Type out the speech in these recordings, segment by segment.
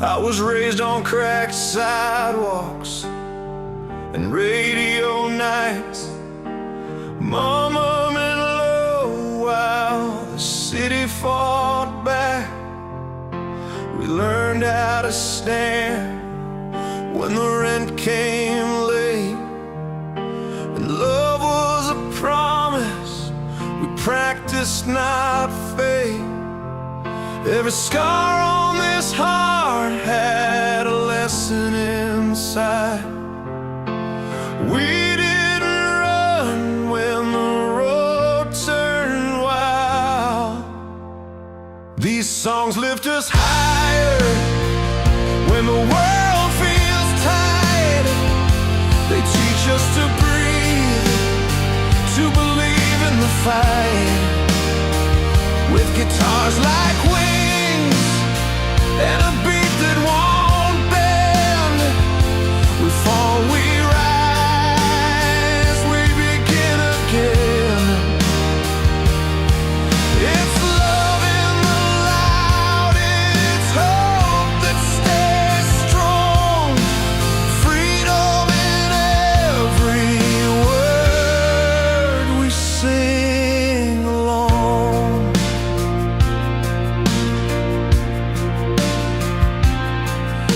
I was raised on cracked sidewalks and radio nights. Mama meant low while the city fought back. We learned how to stand when the rent came late, and love was a promise we practiced, not faith. Every scar on this heart had a lesson inside. We didn't run when the road turned wild. These songs lift us higher when the world feels tight. They teach us to breathe, to believe in the fight. With guitars like wings and a beat that won't bend, we fall, we rise, we begin again. It's love in the loud, it's hope that stays strong, freedom in every word we sing along.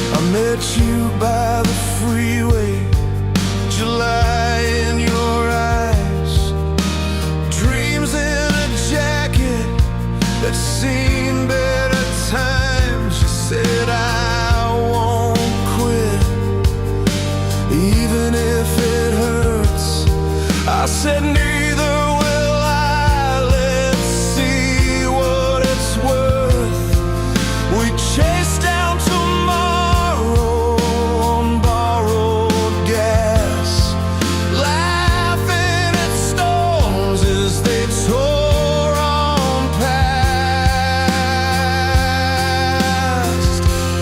I met you by the freeway, July in your eyes, dreams in a jacket that's seen better times. You said I won't quit, even if it hurts. I said neither will I. Let's see what it's worth. We chased down tomorrow on borrowed gas, laughing at storms as they tore on past.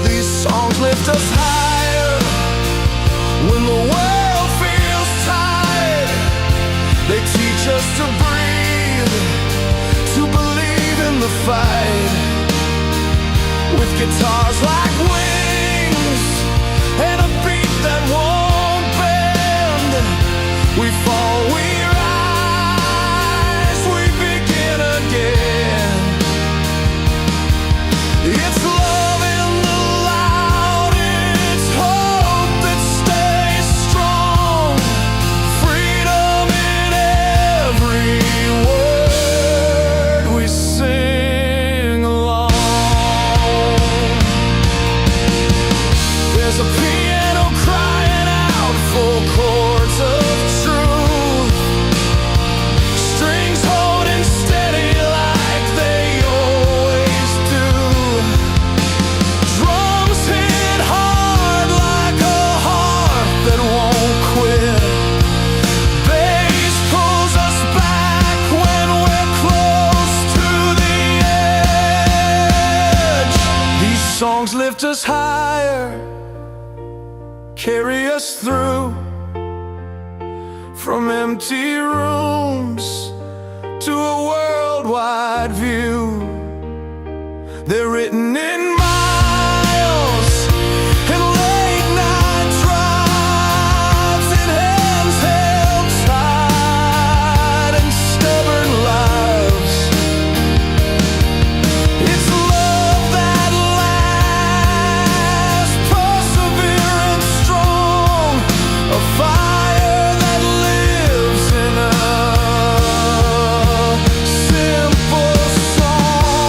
These songs lift us higher when the world feels tight. They teach us to breathe, to believe in the fight. With guitars like wings and a beat that won't bend, we fall, we rise, we begin again. It's love in the loud, it's hope that stays strong, freedom in every word we sing along. There's a piano crying out for chords of truth, strings holding steady like they always do. Drums hit hard like a heart that won't quit. Bass pulls us back when we're close to the edge. These songs lift us higher, carry us through, from empty rooms to a worldwide view. They're written in miles and late night drives, in hands held tight and stubborn lives. It's love that lasts, perseverance strong, a fire that lives in a simple song.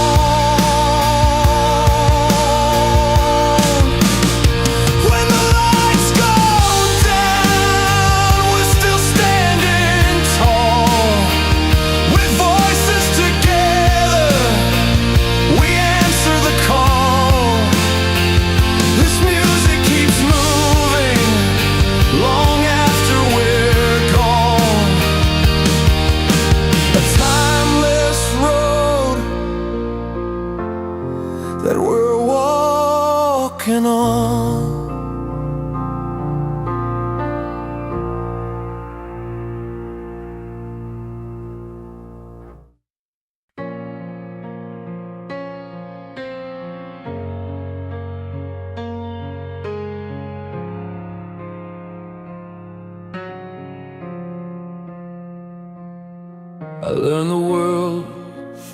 I learned the world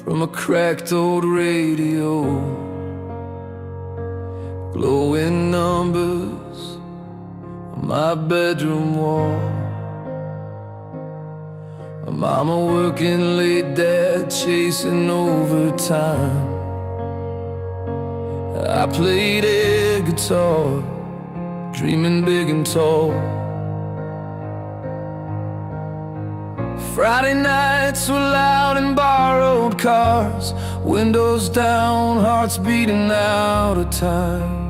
from a cracked old radio. Glowing numbers on my bedroom wall. My mama working late, dad chasing overtime. I played air guitar, dreaming big and tall. Friday nights were loud in borrowed cars, windows down, hearts beating out of time.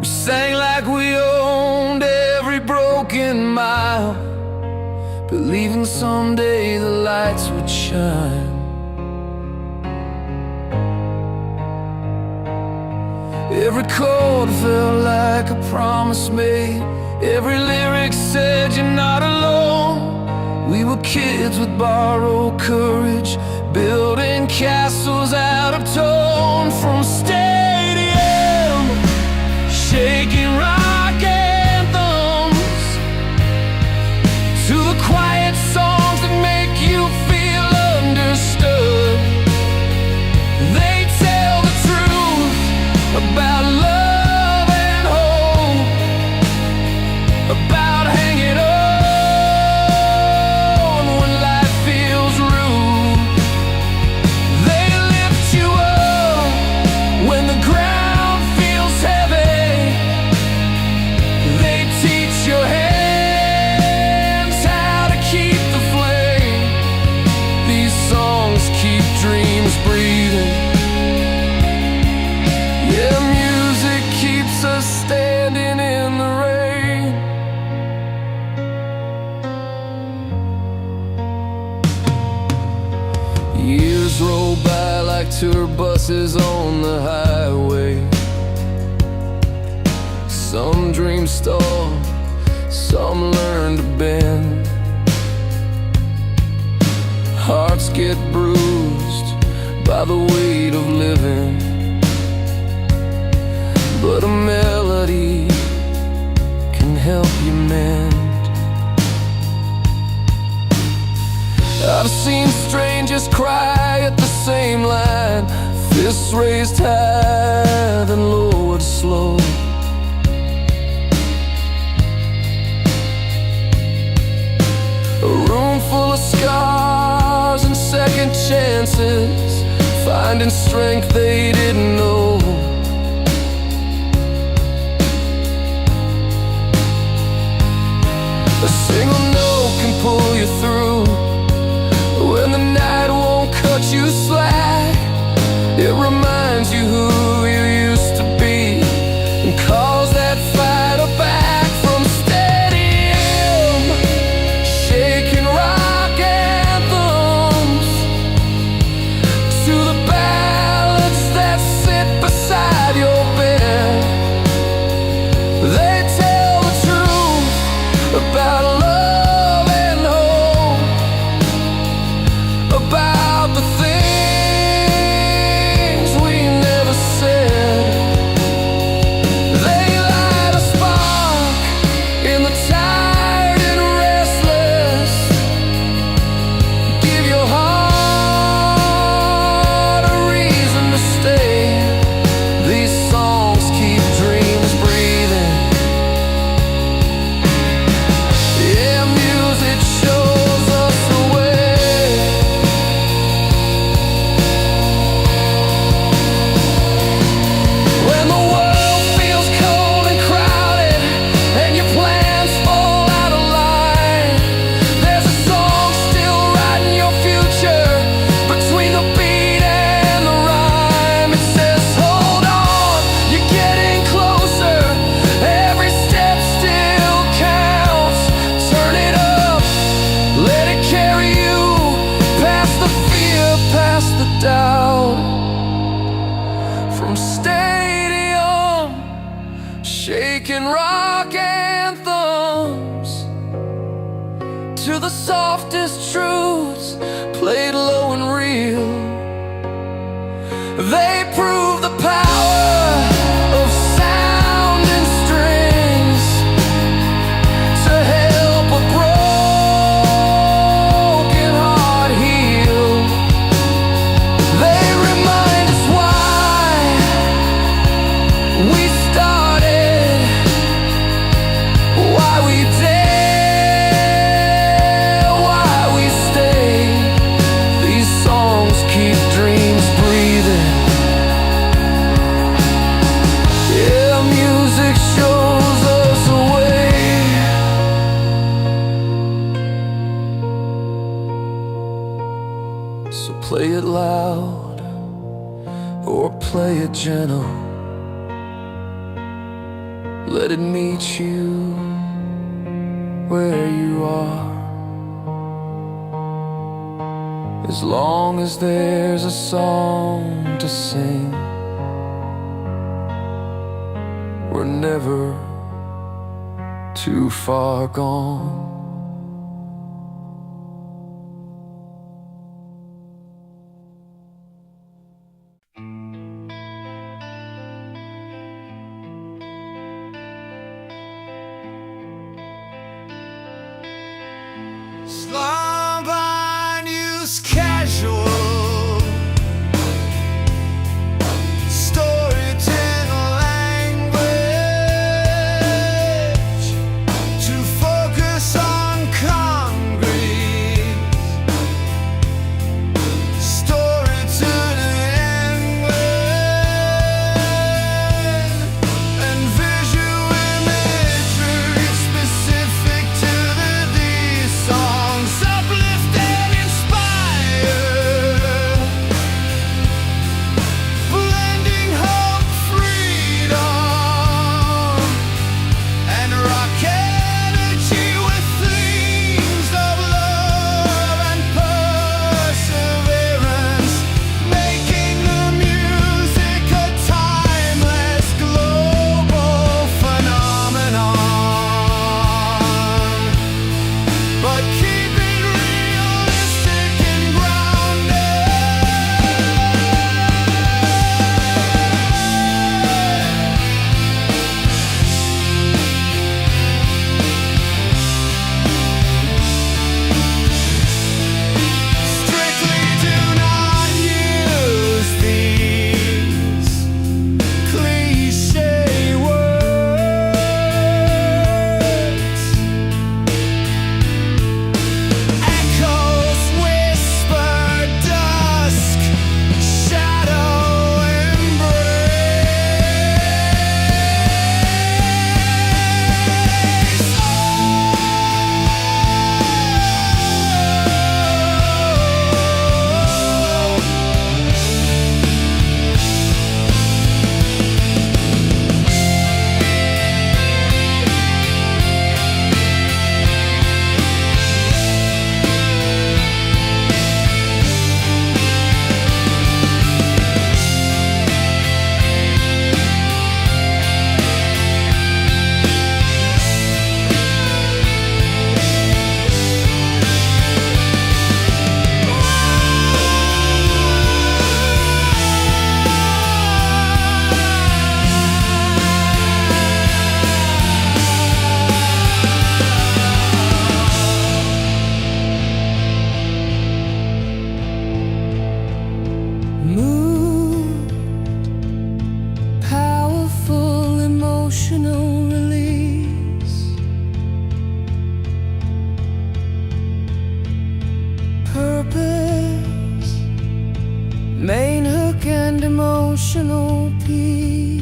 We sang like we owned every broken mile, believing someday the lights would shine. Every chord felt like a promise made. Every lyric said you're not alone. We were kids with borrowed courage, building castles out of tone. From stadium, shaking rock anthems, to the quiet songs that make you feel understood. They tell the truth about love and hope, about hanging on when life feels rude. They lift you up when the ground feels heavy. They teach your hands how to keep the flame. These songs keep dreams breathing. Yeah, music keeps us standing in the rain. Years roll by like tour buses on the highway. Some dreams stall, some learn to bend. Hearts get bruised by the weight of living, but a melody can help you mend. I've seen strangers cry at the same line, fists raised high then lowered slow. A room full of scars and second chances, finding strength they didn't know. A single note can pull you through when the night won't cut you slack. It reminds you who you used to be and calls that fighter back. From stadium, shaking rock anthems, to the ballads that sit beside your bed. They tell the truth about love and hope, about the things we never said. They light a spark in the tired and restless. Give your heart a reason to stay. These songs keep dreams breathing. Yeah, music shows us the way. When the world feels cold and crowded and your plans fall out of line, there's a song still writing your future between the beat and the rhyme. It says, hold on, you're getting closer. Every step still counts. Turn it up, let it carry you past the fear, past the doubt. From stadium, shaking rock anthems, to the softest truths played low and real. They prove the power of sound and strings to Play it gentle, let it meet you where you are. As long as there's a song to sing, we're never too far gone. Slumber news casual, storytelling language to focus on concrete, storytelling language and visual imagery specific to these songs. Uplift and inspire, blending hope, freedom, and rock energy with themes of love and perseverance, making the music a timeless global phenomenon. But keep it realistic and grounded. Strictly do not use these cliché words. Echoes whisper, dusk, shadow embrace. Mood, powerful emotional release. Purpose, main hook and emotional peak.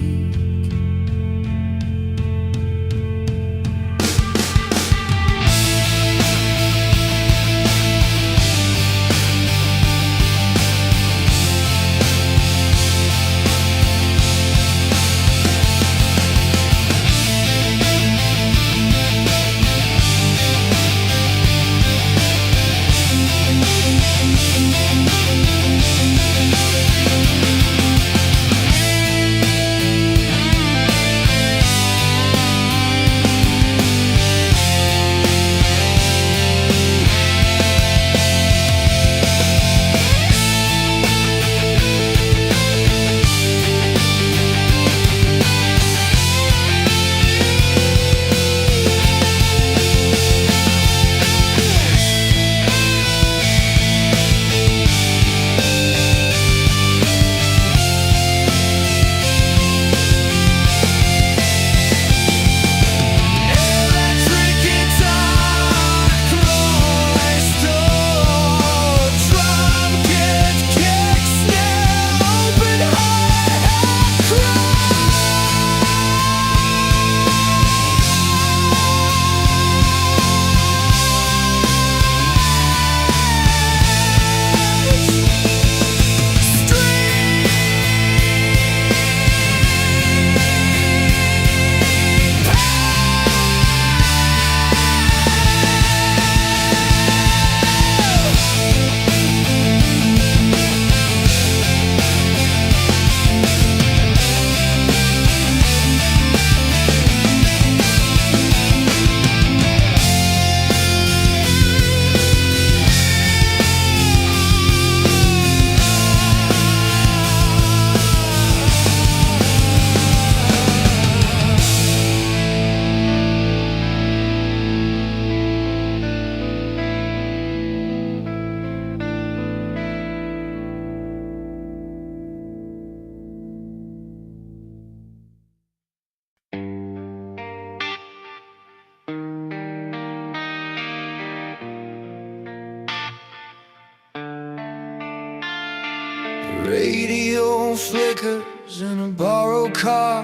Radio flickers in a borrowed car,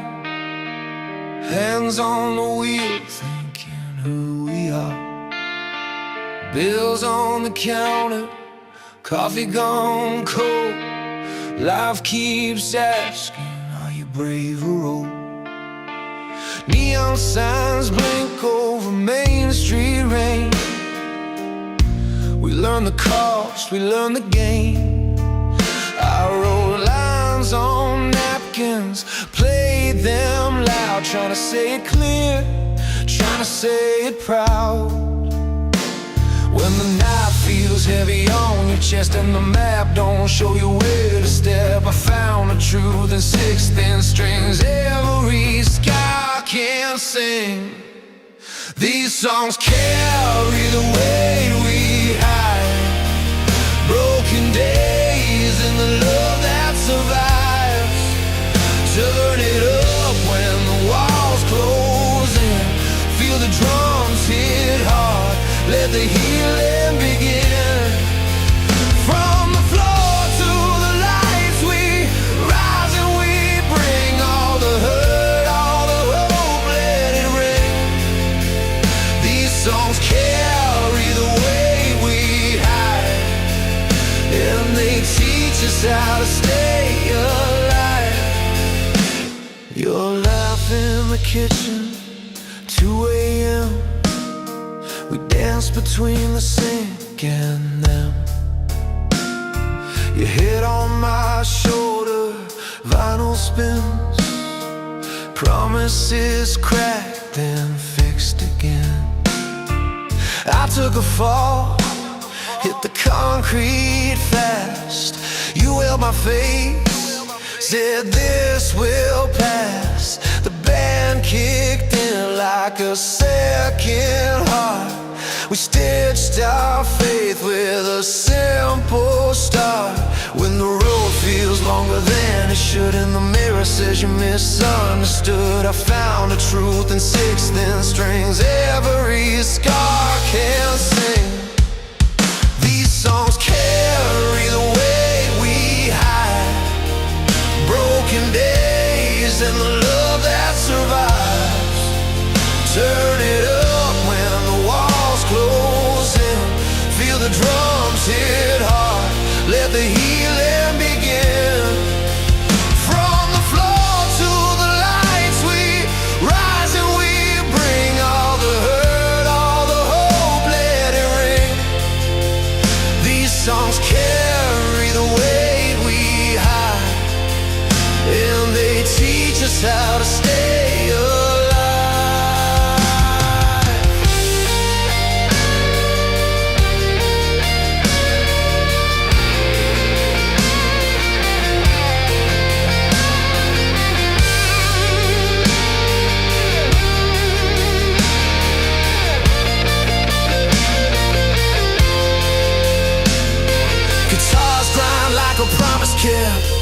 hands on the wheel thinking who we are. Bills on the counter, coffee gone cold. Life keeps asking, are you brave or old? Neon signs blink over Main Street rain. We learn the cost, we learn the game. I wrote lines on napkins, played them loud, trying to say it clear, trying to say it proud. When the night feels heavy on your chest and the map don't show you where to step, I found the truth in sixth-inch strings. Every sky can sing. These songs carry the weight we hide. Broken days and the love that survives. Turn it up when the walls close in. Feel the drums hit hard. Let the healing begin. From the floor to the lights we rise and we bring all the hurt, all the hope, let it ring. These songs carry the weight we hide, and they teach us how to stay alive. Your laugh in the kitchen, 2 a.m. We dance between the sink and them. Your head on my shoulder, vinyl spins. Promises cracked and fixed again. I took a fall, hit the concrete fast. You held my face, said this will pass. The band kicked in like a second heart. We stitched our faith with a simple start. When the road feels longer than it should and the mirror says you misunderstood, I found the truth in sixth-inch strings. Every scar can sing. These songs carry the weight we hide. Broken days and the love that survives. Turn it up when the walls close in. Feel the drums hit hard. Let the healing begin. From the floor to the lights we rise and we bring all the hurt, all the hope, let it ring. These songs carry the weight we hide, and they teach us how to stay alive.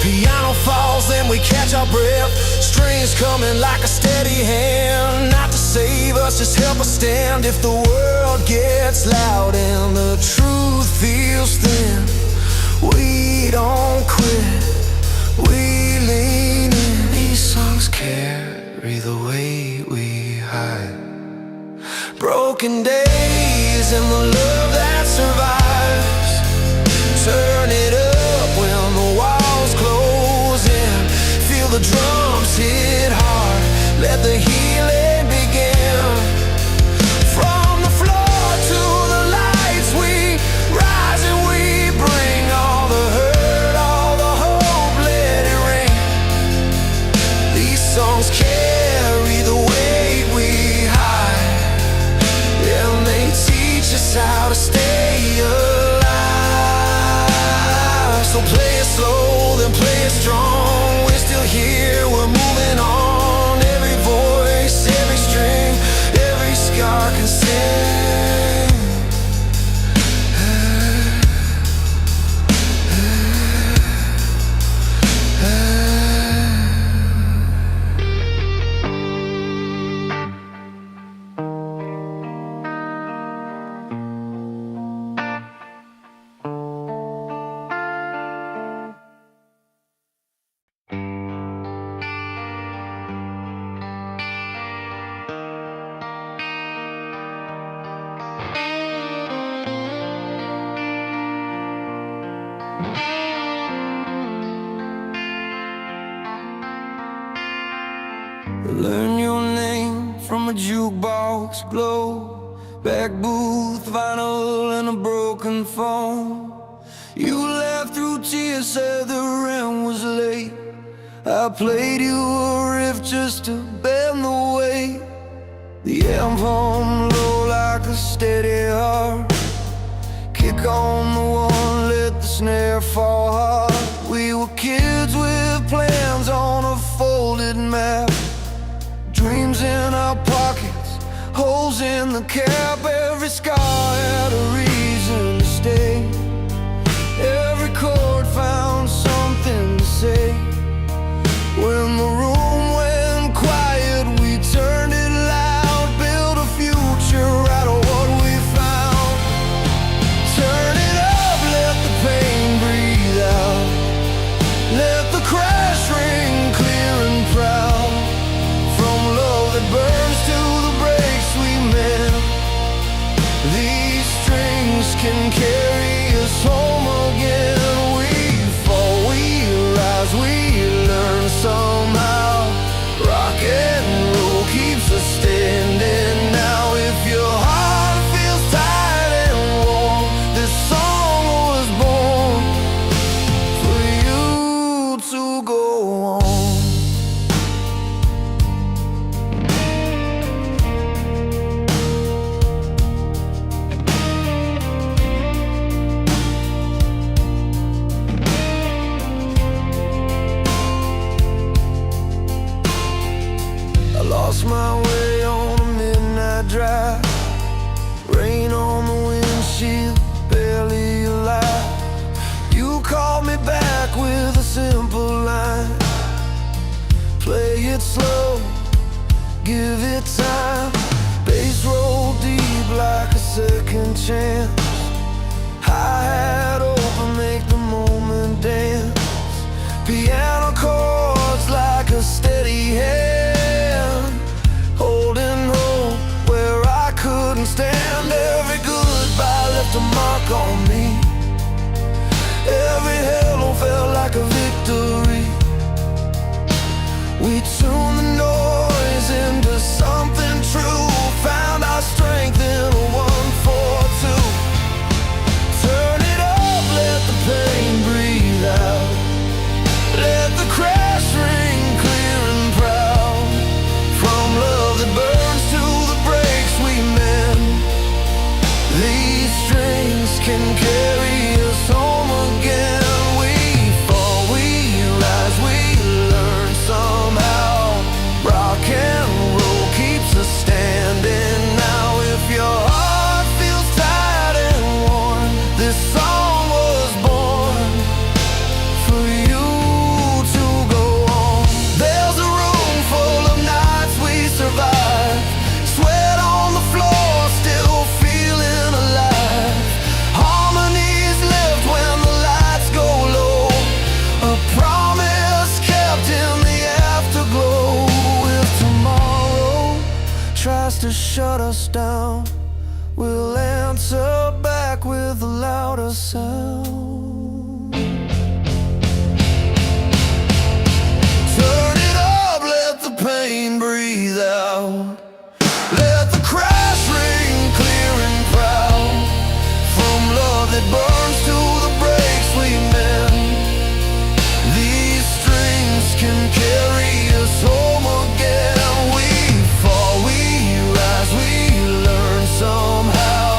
Piano falls, then we catch our breath. Strings coming like a steady hand, not to save us, just help us stand. If the world gets loud and the truth feels thin, we don't quit, we lean in. These songs carry the weight we hide. Broken days and the love that survives. Turn it up when the walls close in. Feel the drums hit hard. Let the healing begin. From the floor to the lights we rise and we bring all the hurt, all the hope, let it ring. These songs carry the weight we hide, and they teach us how to stay alive. So play it slow, then play it strong. We're still here. Learn your name from a jukebox glow, back booth, vinyl, and a broken phone. You laughed through tears, said the rent was late. I played you a riff just to bend the weight. The amp hum low like a steady heart. Kick on the one, let the snare fall hard. We were kids with plans on a folded map, dreams in our pockets, holes in the cap. Every scar had a reason to stay. Every chord found something to say. When the room went quiet, we turned it loud, built a future out of what we found. Turn it up, let the pain breathe out. Let the crash ring clear and proud. From love that burns to the breaks we mend, these strings can carry us home again. We fall, we rise, we learn somehow. Rock and roll keeps us standing now. If your heart feels tired and warm, this song was born for you to go on. Lost my way on a midnight drive, rain on the windshield, barely alive. You called me back with a simple line: play it slow, give it time. Bass roll deep like a second chance. Hi-hat open, make the moment dance. Piano chords like a steady hand, holding hope where I couldn't stand. Every goodbye left a mark on me. Every hello felt like a victory. We tuned the noise into something true, found our strength in a 1-4-2. Turn it up, let the pain breathe out. Let the crash ring clear and proud. From love that burns to the breaks we mend, these strings can carry us home again. We fall, we rise, we learn somehow. Rock and roll keeps us standing now. If your heart feels tired and worn, this song was born for you to go on. There's a room full of nights we survived, sweat on the floor, still feeling alive. Harmonies left when the lights go low, a promise kept in the afterglow. If tomorrow tries to shut us down, we'll answer back with a louder sound. Turn it up, let the pain breathe out. Let the crash ring clear and proud. From love that burns to the breaks we mend, these strings can carry us home again. We fall, we rise, we learn somehow.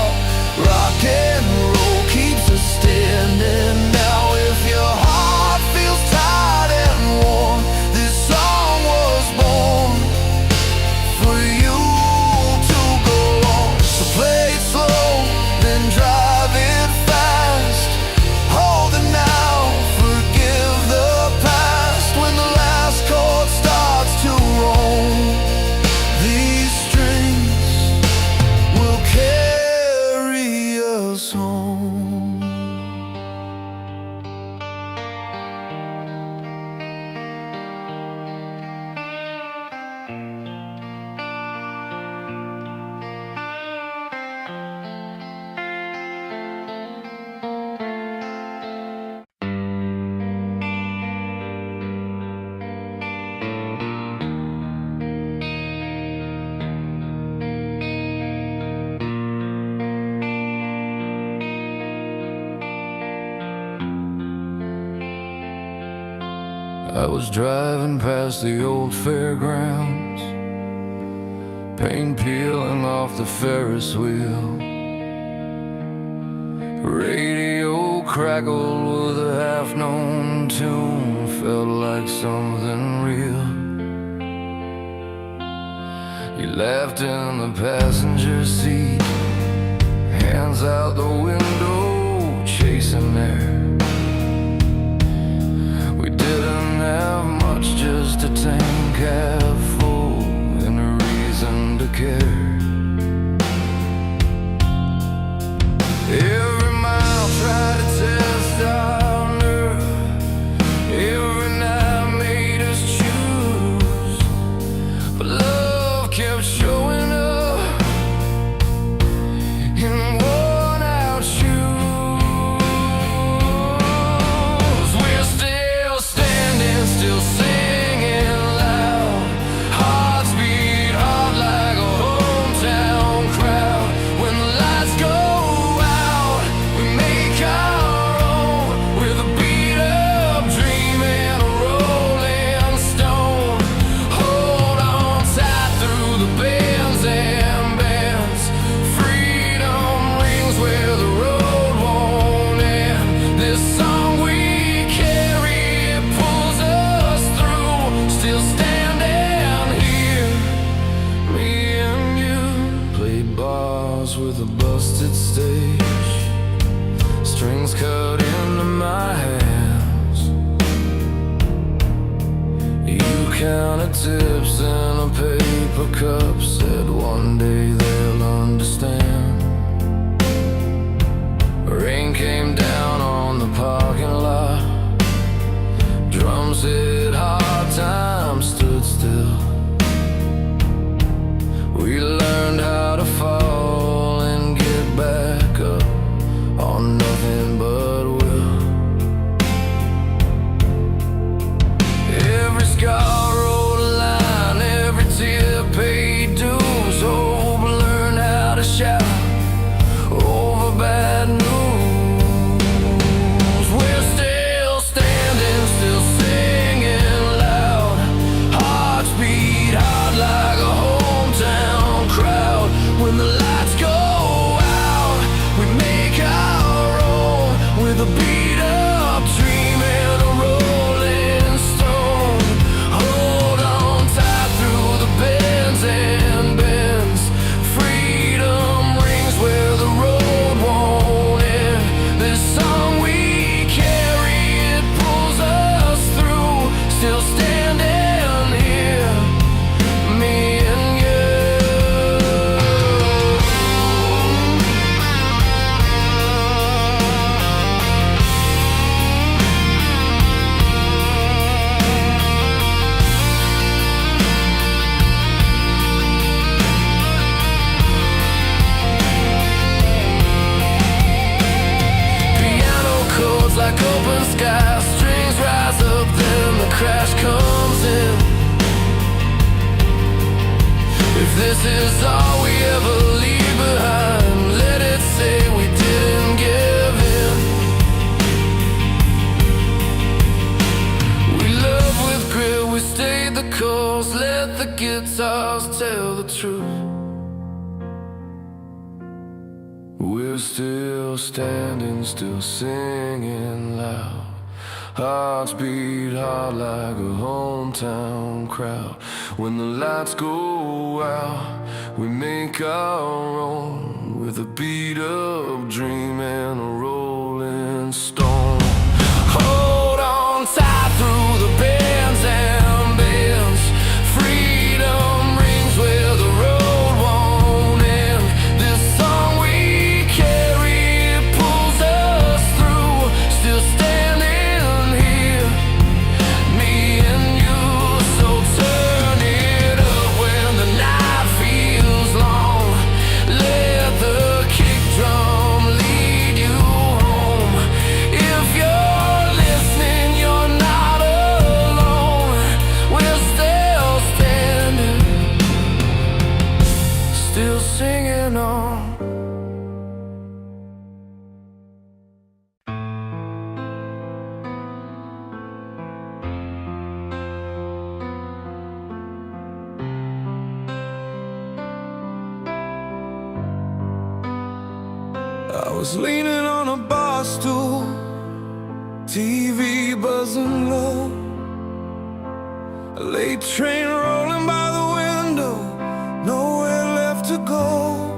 Rock and roll keeps us standing now. If your heart feels tired and worn, this song was born for you to go on. So play it slow, then drive it fast. Hold it now, forgive the past. When the last chord I was driving past the old fairgrounds, paint peeling off the Ferris wheel. Radio crackled with a half-known tune, felt like something real. You laughed in the passenger seat, hands out the window, chasing air. We didn't have much, just a tank half full and a reason to care. Every mile tried to test our nerve, every night made us choose, but love kept showing up in worn-out shoes. We're still standing, still singing loud, hearts beat hard like a hometown crowd. When the lights go out, we make our own, with a beat-up dream and a rolling stone. Hold on tight through the bends and bends, freedom rings where the road won't end. This song we carry, it pulls us through, still standing here. Me and you played bars with a busted stage, strings cut into my hands. You counted tips in a paper cup, said one day they'll understand. Rain came down on the parking lot, drums hit hard, time stood still. We learned how to fall and get back up on nothing but will. Every scar wrote a line, every tear paid dues. Hope learned how to shout over bad news. We're still standing, still singing loud, hearts beat hard like a hometown crowd. When the lights go out, we make our own, with a beat-up dream and a rolling stone. Hold on tight through the bends and bends, freedom rings where the road won't end. This song we carry, it pulls us through, still standing here, me and you. Piano chords like open sky, strings rise up, then the crash comes in. If this is all we ever leave behind, let it say we didn't give in. We love with grit, we stayed the course, let the guitars tell the truth. We're still standing, still singing loud, hearts beat hard like a hometown crowd. When the lights go out, we make our own, with a beat-up dream and a rolling stone. Hold on tight through the bends and bends, freedom rings where the road won't end. This song we carry, it pulls us through, still standing here, me and you. So turn it up when the night feels long, let the kick drum lead you home. If was leaning on a bar stool, TV buzzing low, a late train rolling by the window, nowhere left to go.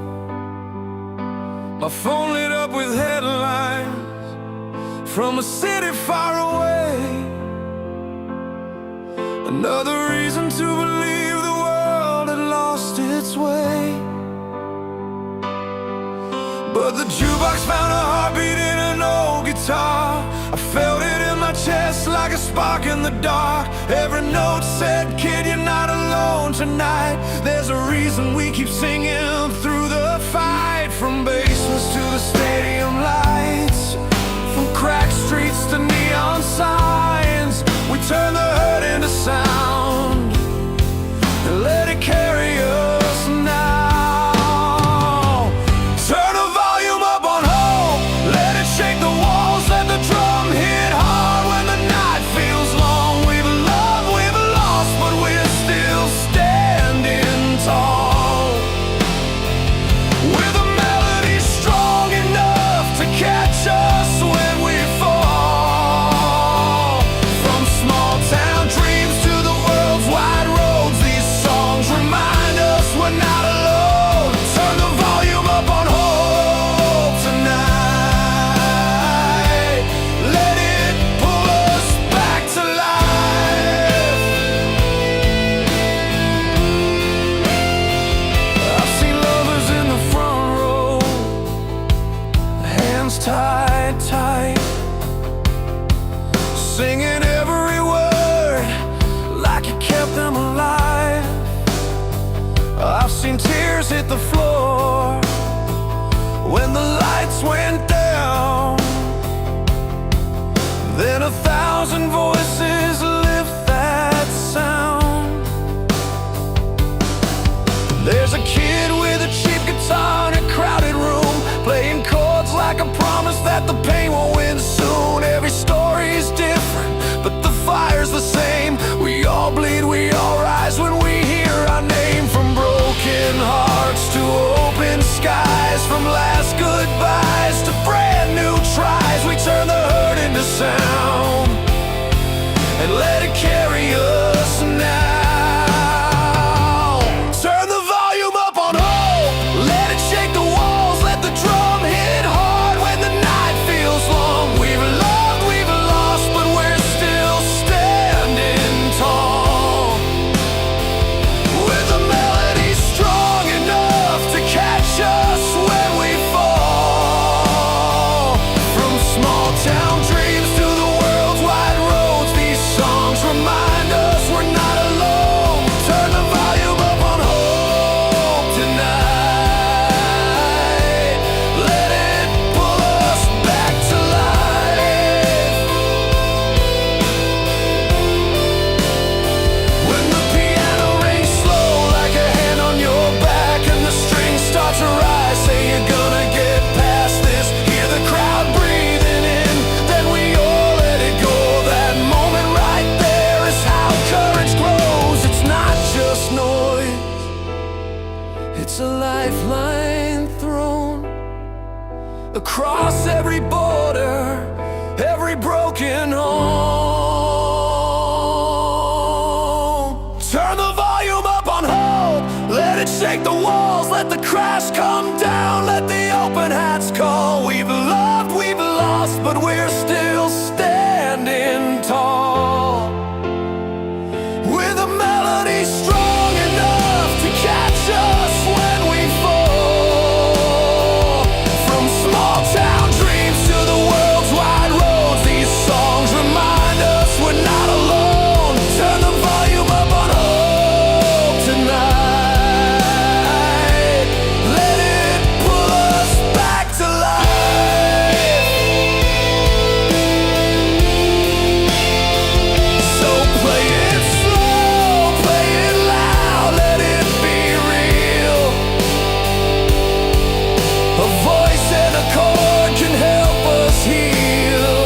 My phone lit up with headlines from a city far away. Another reason to believe the world had lost its way. But the jukebox found a heartbeat in an old guitar. I felt it in my chest like a spark in the dark. Every note said, kid, you're not alone tonight. There's a reason we keep singing through the fight. From basements to the stadium lights, from cracked streets to neon signs, we turn the hurt into sound and let it carry us now. Turn the volume up on hope, let it shake the walls, let the drum hit hard when the night feels long. We've loved, we've lost, but we're still standing tall, with a melody strong enough to catch us when we fall. From small town dreams to the world's wide roads, these songs remind us we're not alone. Turn the volume up on hope tonight, let it pull us back to life. I've seen lovers in the front row, hands tied tight, singing every word like it kept them alive. I've seen tears hit the floor when the lights went down. Then 1,000 voices lift that sound. There's a kid with a cheap guitar in a crowded room, playing chords like a promise that the pain won't win soon. Every story is different, but the fire's the same. We all bleed, we all rise when we hear our name. From broken hearts to open skies, from last goodbyes to brand new tries, we turn the hurt into sound and let it carry us now. Turn the volume up on hope, let it shake the walls, let the drum hit hard when the night feels long. We've loved, we've lost, but we're still standing tall, with a melody strong enough to catch us when we fall. From small town dreams to the world's wide roads, these songs remind us we're not alone. Turn the volume up on hope tonight, let it pull us back to life. When the piano rings slow like a hand on your back and the strings start to rise, say you're gonna get past this. Hear the crowd breathing in, then we all let it go. That moment right there is how courage grows. It's not just noise, it's a lifeline thrown across every border, every broken home. Turn the volume up on hope, let it shake the walls, let the crash come down, let the open hats call. We've loved, we've lost, but we're still standing tall, with a melody strong enough to catch us when we fall. From small town dreams to the world's wide roads, these songs remind us we're not alone. Turn the volume up on hope tonight, let it pull us back to life. So play it slow, play it loud, let it be real. A voice and a chord can help us heal,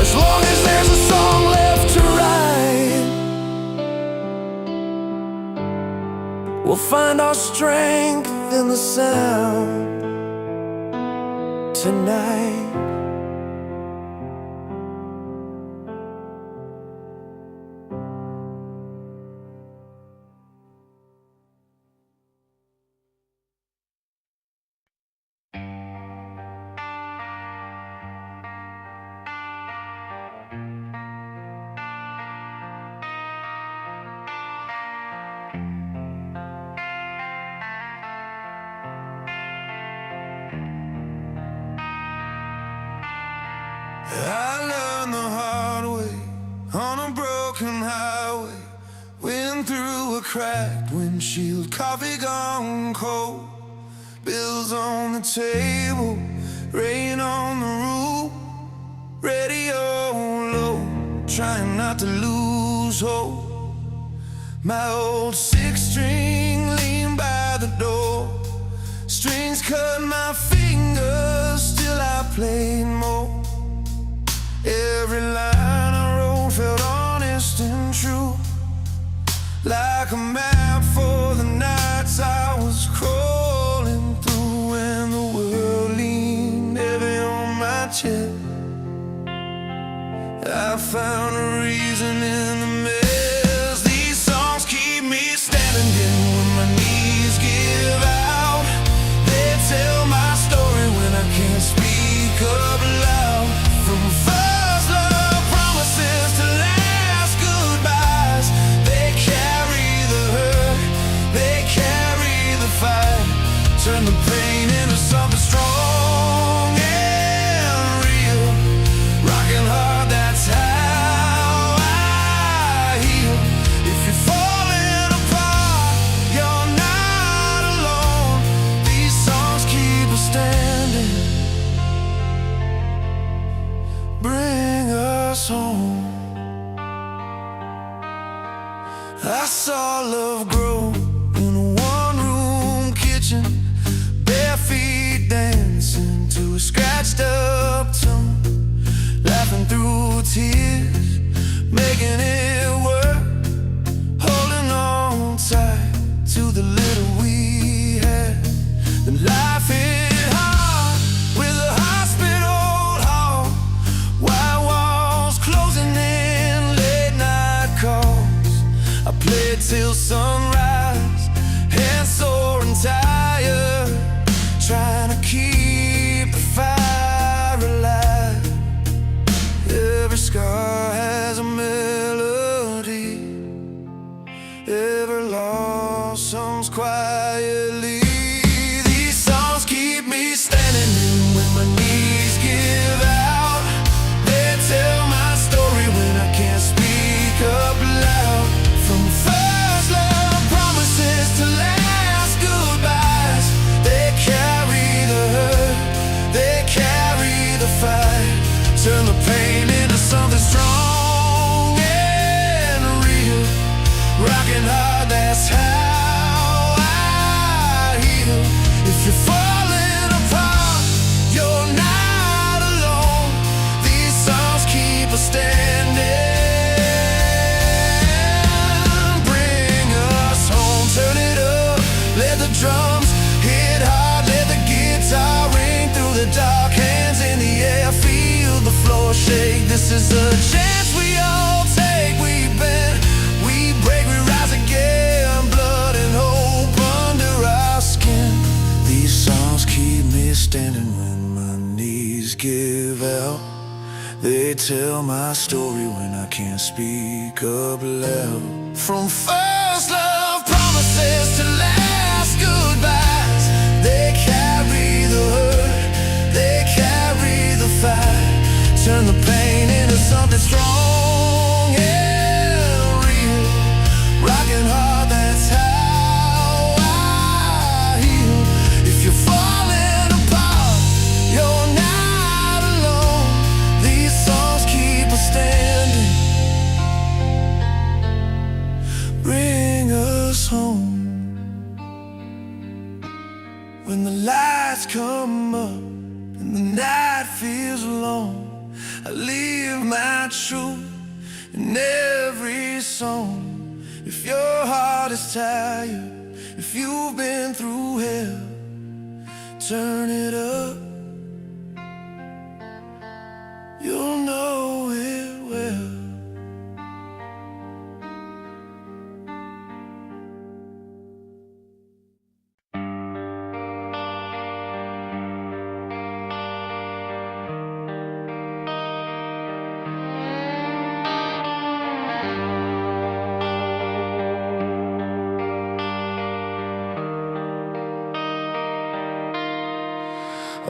as long as there's a song left to write. We'll find our strength in the sound tonight. I learned the hard way on a broken highway. Went through a cracked windshield, coffee gone cold. Bills on the table, rain on the roof. Radio low, trying not to lose hope. My old six-string leaned by the door. Strings cut my fingers, still I played more. Every line I wrote felt honest and true, like a map for the nights I was crawling through. When the world leaned heavy on my chest, I found a reason in the mess. These songs keep me standing in when my knees give out. They tell my story when I can't speak up loud. From first love promises to last goodbyes, they carry the hurt, they carry the fight. Turn the pain into something strong and real. Rocking hard, that's how I heal. If you're falling apart, you're not alone. These songs keep us standing, bring us home. I saw love grow in a one-room kitchen, bare feet dancing to a scratched up tune, laughing through tears, making it work, holding on tight to the little we had. Then life hit hard with a hospital hall, white walls closing in, late night calls. I played till sunrise, hands sore and tired, trying to keep the fire alive. Every scar has a melody, every lost song's quietly. These songs keep me standing in when my knees give out. They tell my story when I can't speak up loud. From first love promises to last goodbyes, they carry the hurt, they carry the fight. Turn the pain into something strong and real. Rocking hard, that's how I heal. If you're falling apart, you're not alone. These songs keep us standing, bring us home. Turn it up, let the drums hit hard, let the guitar ring through the dark. Hands in the air, feel the floor shake. This is a chance we all take. We bend, we break, we rise again. Blood and hope under our skin. These songs keep me standing when my knees give out. They tell my story when I can't speak up loud. From first love promises to last goodbyes, they carry the hurt, they carry the fight. Turn the pain into something strong and real. Rocking hard, that's how I heal. If you're falling apart, you're not alone. These songs keep us standing, bring us home. When the lights come up and the night feels alone, I live my truth in every song. If your heart is tired, if you've been through hell, turn it up,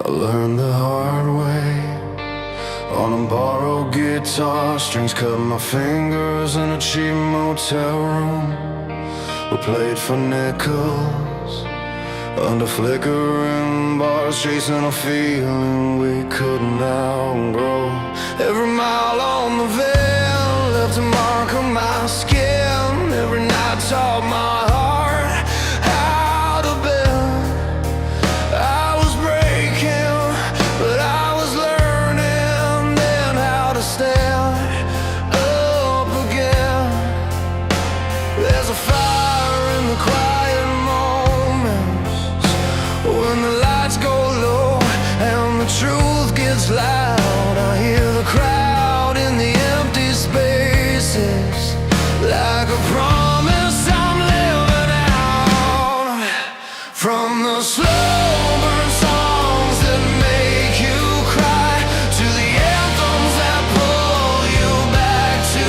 I learned the hard way on a borrowed guitar. Strings cut my fingers in a cheap motel room. We played for nickels under flickering bars, chasing a feeling we couldn't outgrow. Every mile on the van left a mark on my skin. Every night taught my heart how to bend. I was breaking, but I was learning then how to stand up again. There's a fire in the quiet moments when the lights go low and the truth gets loud. I hear the crowd in the empty spaces, like a promise I'm living out. From the slow burn songs that make you cry, to the anthems that pull you back to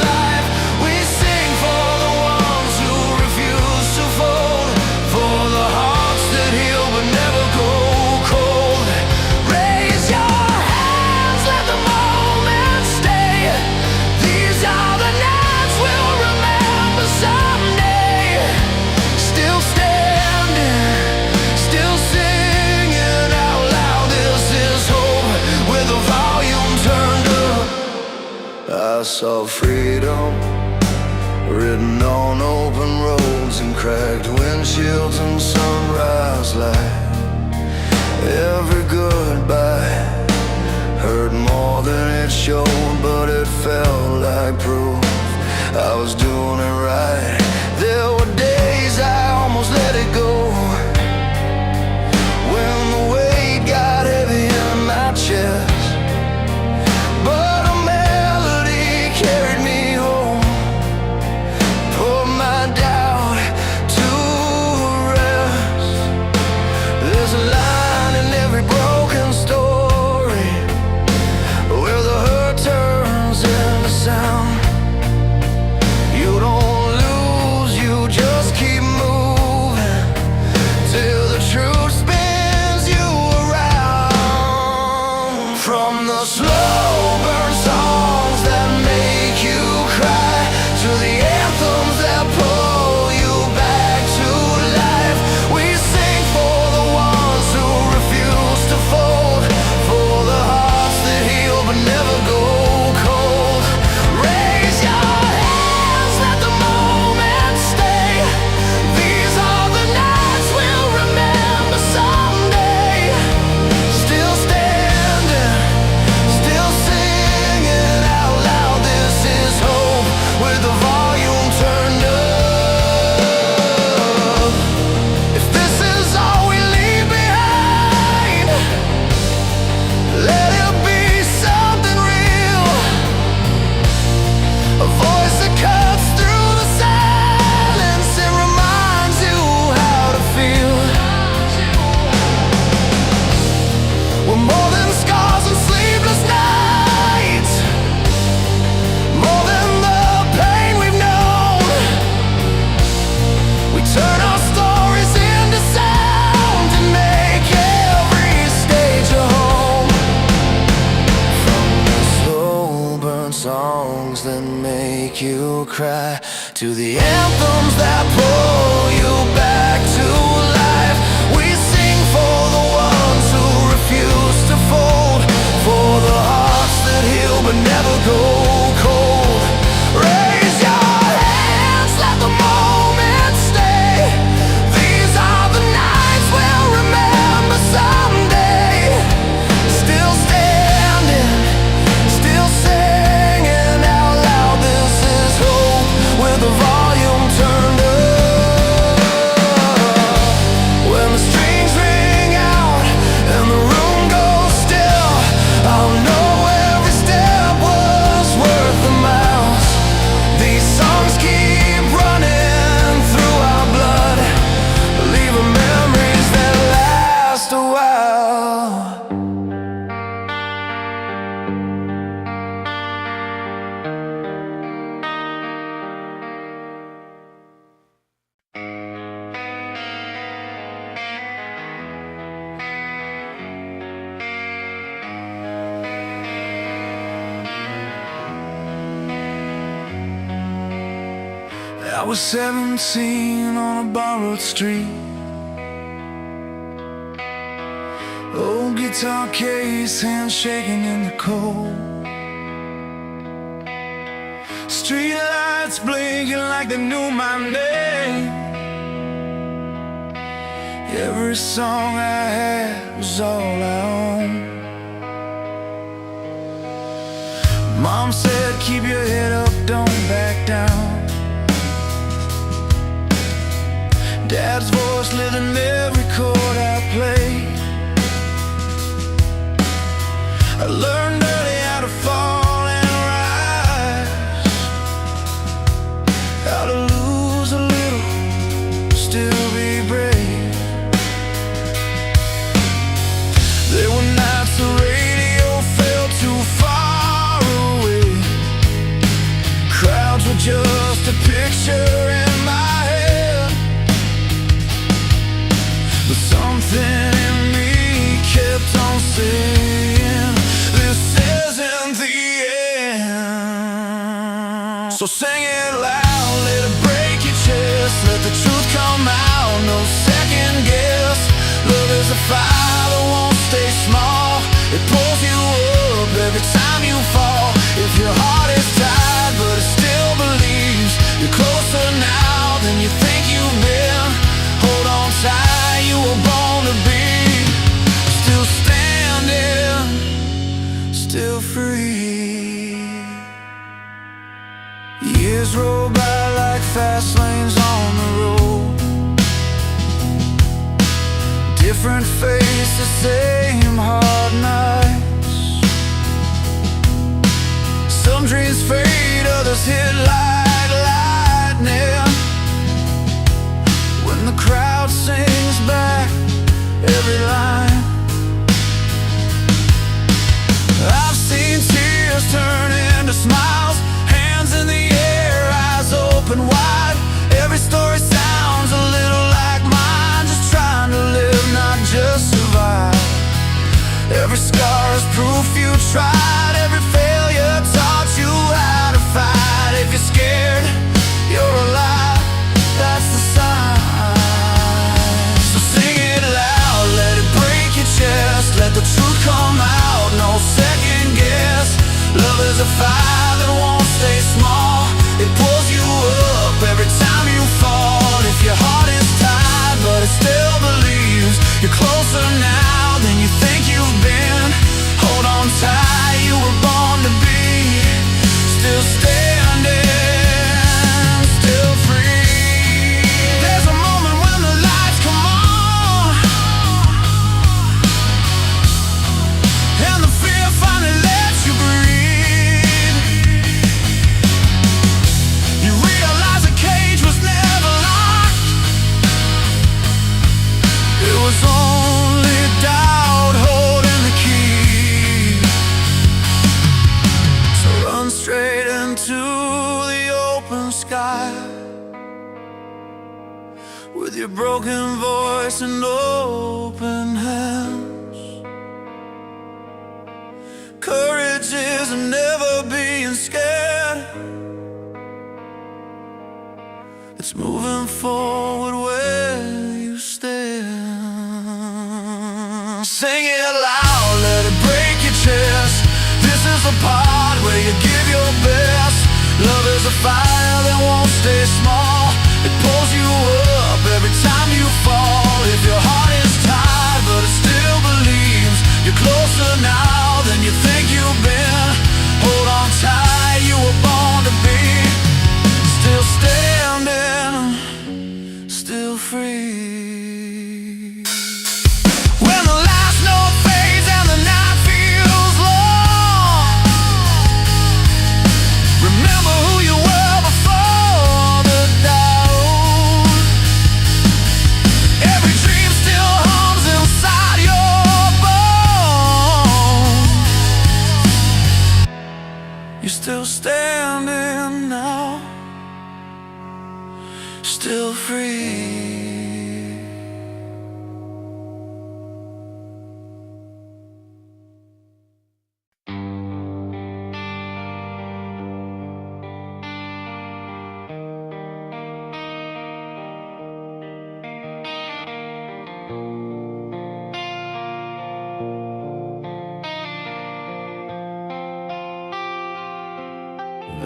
life, we sing for the ones who refuse to fold, for the hearts that heal but never go cold. Raise your hands, let the moment stay. These are the nights we'll remember someday. Still standing, still singing out loud. This is hope with the volume turned up. I saw freedom written on open roads and cracked windshields and sunrise light. Every goodbye hurt more than it showed, but it felt like proof I was doing it right. There were days I almost let it go, when the weight got heavy in my chest, but a melody carried me home, put my doubt to rest. There's a line in every broken story where the hurt turns into sound. You don't lose, you just keep moving till the truth spins you around. From the slow burn songs that make you cry, to the anthems that pull you back to life, we sing for the ones who refuse to fold, for the hearts that heal but never go cold. Raise your hands, let the moment stay. These are the nights we'll remember someday. Still standing, still singing out loud. This is hope with the volume turned up. If this is all we leave behind, let it be something real, a voice that cuts through the silence and reminds you how to feel. We're more than scars and sleepless nights, more than the pain we've known. We turn our stories into sound and make every stage a home. From the slow burn songs that make you cry, to the anthems that pull you back to life, we sing for the ones who refuse to fold, for the hearts that heal but never go cold. Raise your hands, let the moment stay. These are the nights we'll remember someday. Still standing, still singing out loud. This is hope with the volume turned up. I was 17 on a borrowed street. Old guitar case, hands shaking in the cold. Street lights blinking like they knew my name. Every song I had was all I owned. Mom said, keep your head up, don't back down. Dad's voice lived in every chord I played. I learned early how to fall and rise, how to lose a little, still be brave. There were nights the radio felt too far away. Crowds were just a picture in my head, but something in me kept on saying, this isn't the end. So sing it loud, let it break your chest, let the truth come out, no second guess. Love is a fire that won't stay small. It pulls you up every time you fall. If your heart is tired but it still believes, you're closer now than you think you've been. Hold on tight, you were born to be still standing, still free. Years roll by like fast lanes on the road. Different faces, same hard nights. Some dreams fade, others hit like lightning. When the crowd sings back every line, I've seen tears turn into smiles, hands in the air, eyes open wide. Every story sounds a little like mine, just trying to live, not just survive. Every scar is proof you tried, every failure taught you how to fight. If you're scared, you're alive, that's the sign. So sing it loud, let it break your chest, let the truth come out, no second guess. Love is a fire that won't stay small. It pulls you up every time you fall. If your heart is tired but it still believes, you're closer now than you think you've been. Hold on tight, you were born to be still standing, still free. There's a moment when the lights come on and the fear finally lets you breathe. You realize the cage was never locked. It was only doubt holding the key. So run straight into the open sky with your broken voice and open hands. Courage is never being scared. It's moving forward where you stand. Sing it loud, let it break your chest. This is the part where you give your best. Love is a fire that won't stay small. It pulls you up every time you fall. If your heart is tired but it still believes, you're closer now than you think you've been. Hold on tight, you were born to be still standing, still free. When the last note fades and the night feels long, remember who you were before the doubt. Every dream still hums inside your bones. You're still standing now, still free.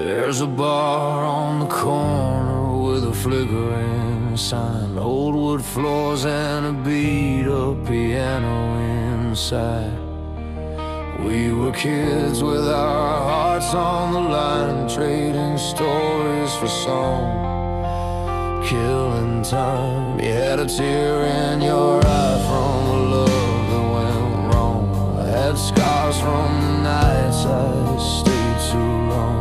There's a bar on the corner with a flickering sign, old wood floors and a beat-up piano inside. We were kids with our hearts on the line, trading stories for song, killing time. You had a tear in your eye from a love that went wrong. I had scars from the nights I stayed too long.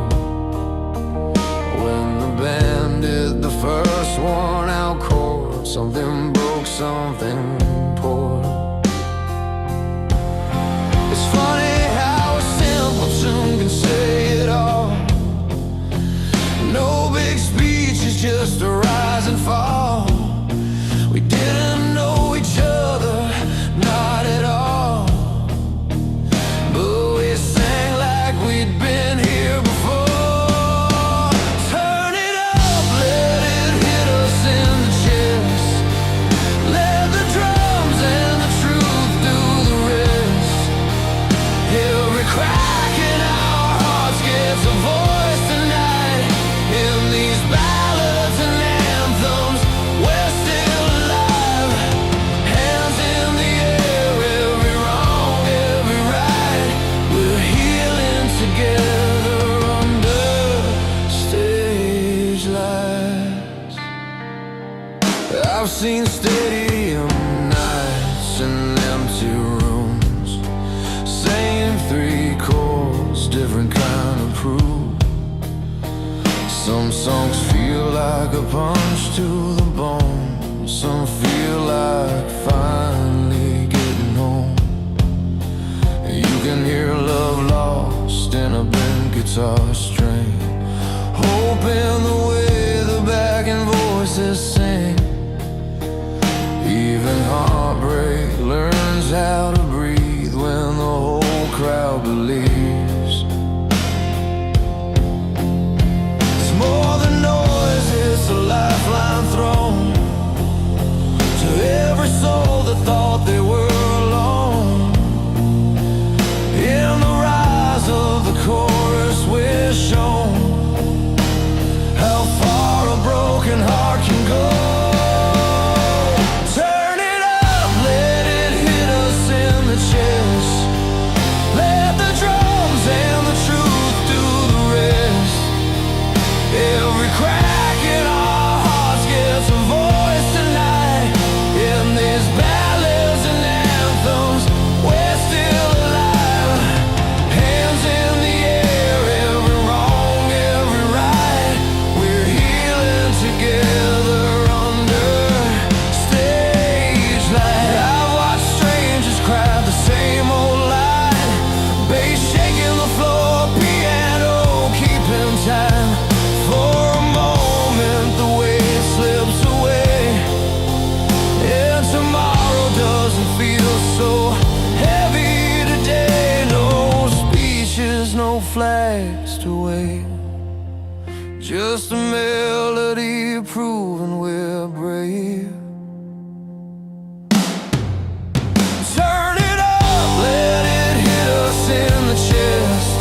When the band did the first worn out chord, something broke, something poured. It's funny how a simple tune can say it all. No big speech, it's just a rise and fall. We didn't know each other, not at all, but we sang like we'd been here before. Turn it up, let it hit us in the chest. Let the drums and the truth do the rest. Every crack in our hearts gets a voice tonight. In these ballads and anthems, we're still alive. Hands in the air, every wrong, every right. We're healing together under stage lights. I've seen stadium nights and empty rooms, same three chords, different kind of proof. Some songs feel like a punch to the bone, some feel like finally getting home. You can hear love lost in a bent guitar string, hope in the way the backing voices sing. Even heartbreak learns how to breathe when the whole crowd believes. It's more than noise, it's a lifeline thrown to every soul that thought they were alone. In the rise of the chorus we're shown how far a broken heart can go. Turn it up, let it hit us in the chest. Let the drums and the truth do the rest. Every crack in our hearts gets a voice tonight. In these ballads and anthems, we're still alive. Hands in the air, every wrong, every right. We're healing together under stage light. I've watched strangers cry the same old line, bass shaking the floor, piano keeping time. For a moment the weight slips away, and tomorrow doesn't feel so heavy today. No speeches, no flags to wave, just a melody proving we're brave. Turn it up, let it hit us in the chest.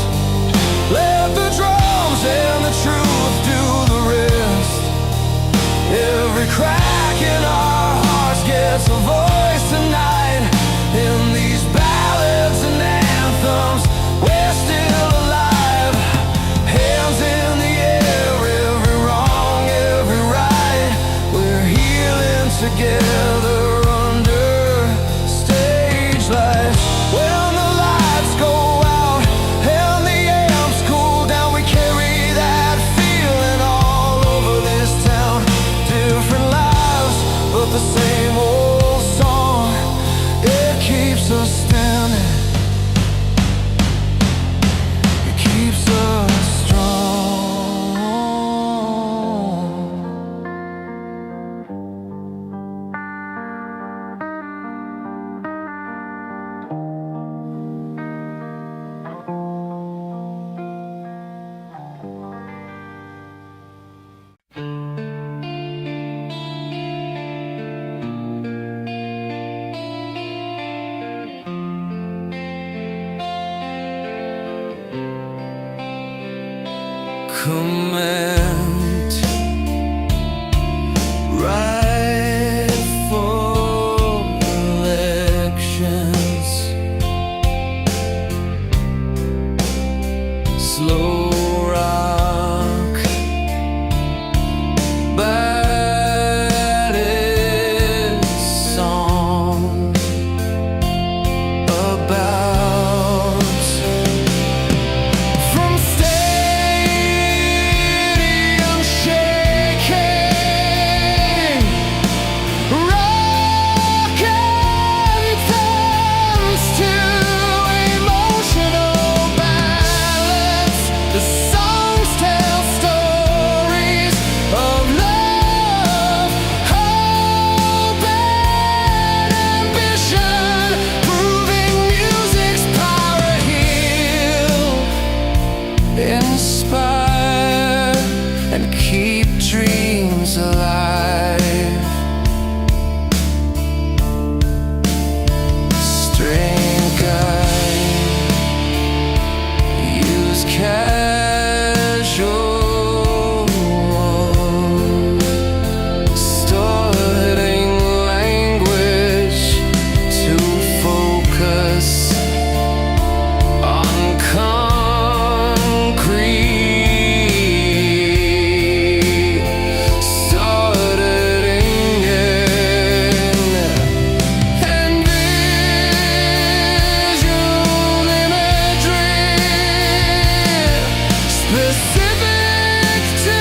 Let the drums and the truth do the rest. Every crack in our hearts gets a voice tonight. In these ballads and anthems, we're still alive. Hands in the air, every wrong, every right. command, rightful elections, slow rock, ballads song about from stadium shaking, rock anthems to emotional ballads. The songs tell stories of love, hope, and ambition, proving music's power, heal, inspire, and keep dreams alive. String guide, use casual, starting language to focus on concrete, started and visual imagery specific to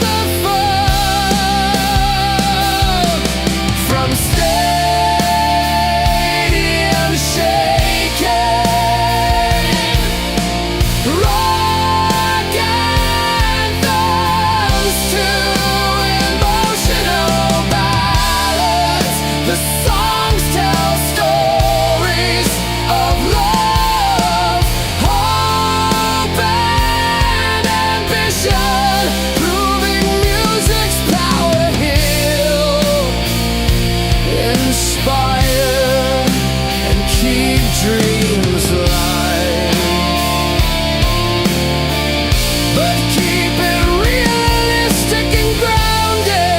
the fun. From stadium shaking, rock anthems to emotional ballads. The songs tell stories of love, hope, and ambition, proving music's power, heal, inspire, and keep dreams alive. But keep it realistic and grounded.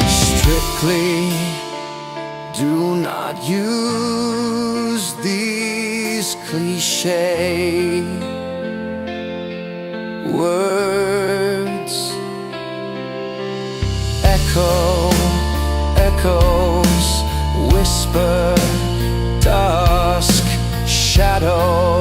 Strictly do not use these cliché words. Echoes, whisper, dusk, shadow,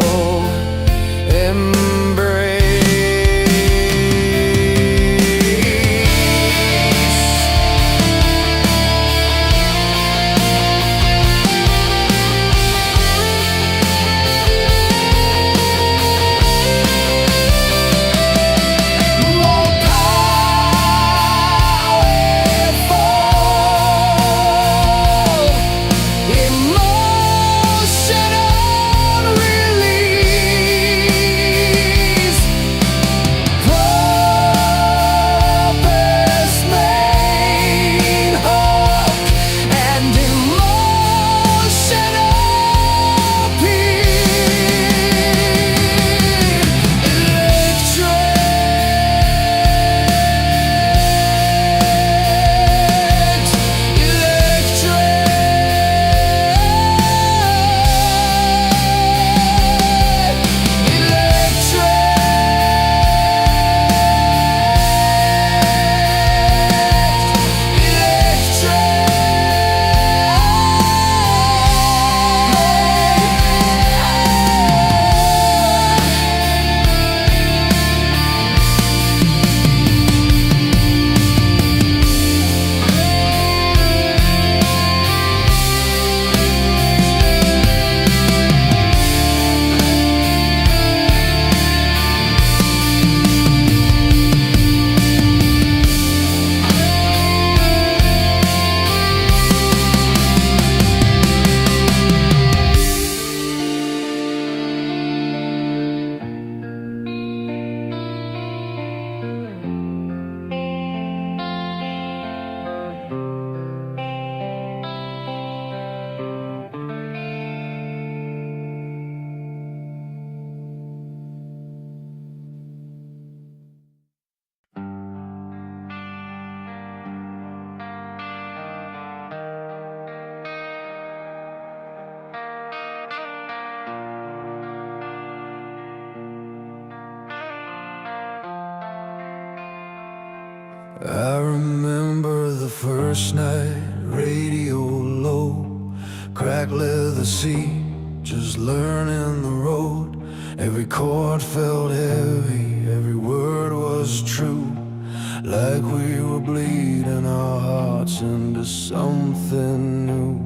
more powerful, emotional release. I remember the first night, radio low, cracked leather seat, just learning the road. Every chord felt heavy, every word was true, like we were bleeding our hearts into something new.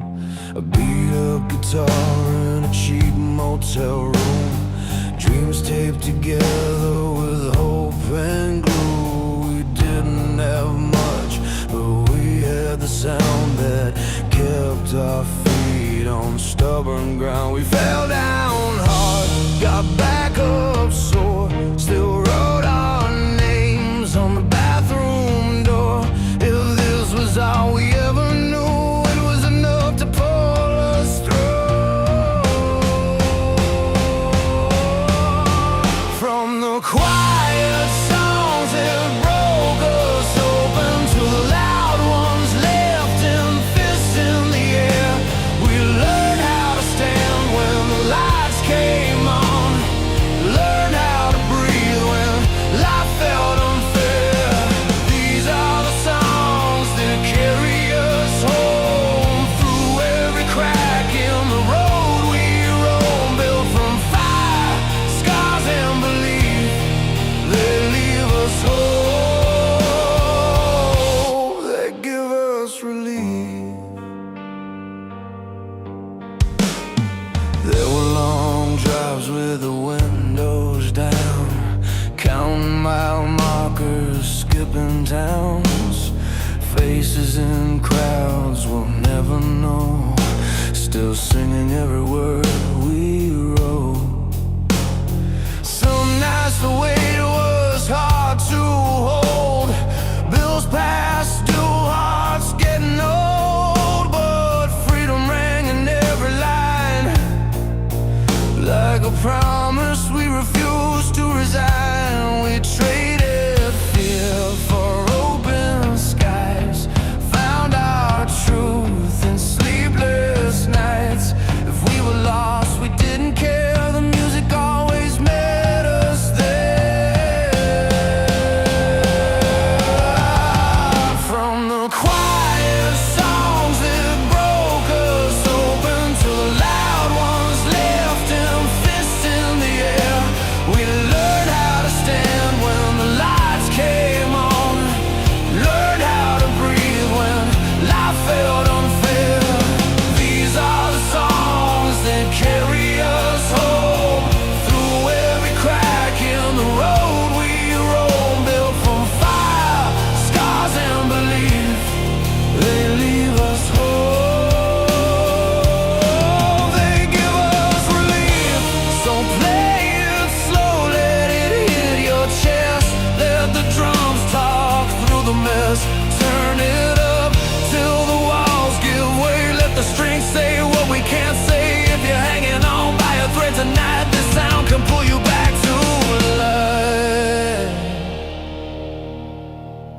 A beat-up guitar in a cheap motel room, dreams taped together with hope and glue. We didn't have much, but we had the sound that kept our feet on stubborn ground. We fell down hard, got back up sore, still wrote our names on the bathroom door. If this was all we ever knew, it was enough to pull us through. From the quiet songs that broke us open to the loud ones left in fists in the air, we learned how to stand when the lights came on, learned how to breathe when life felt unfair. These are the songs that carry us home through every crack in the road we roam, built from fire, scars and belief. They leave us whole, they give us relief. There were long drives with the windows down, counting mile markers, skipping towns, faces in crowds we'll never know, still singing every word we wrote. Some nights the weight was hard to hold, bills past due, hearts getting old, but freedom rang in every line, like a promise we refused to resign. We traded fear for open skies, found our truth in sleepless nights. If we were lost, we didn't care, the music always met us there. From the quiet songs that broke us open to the loud ones left in fists in the air, we learned how to stand when the lights came on, learned how to breathe when life felt unfair. These are the songs that carry us home through every crack in the road we roam, built from fire, scars and belief. They leave us whole, they give us relief. So play it slow, let it hit your chest, let the drums talk through the mess. Turn it up till the walls give way, let the strings say what we can't say. If you're hanging on by a thread tonight, this sound can pull you back to life.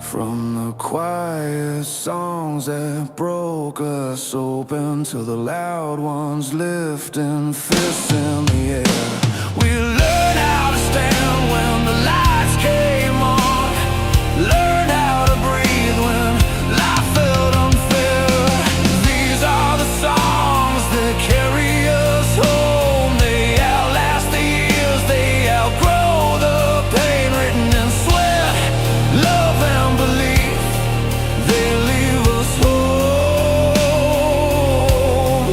From the quiet songs that broke us open to the loud ones lifting fists in the air, we learned how to stand when the lights came on, learned how to breathe when life felt unfair. These are the songs that carry us home, they outlast the years, they outgrow the pain, written in sweat, love and belief. They leave us whole,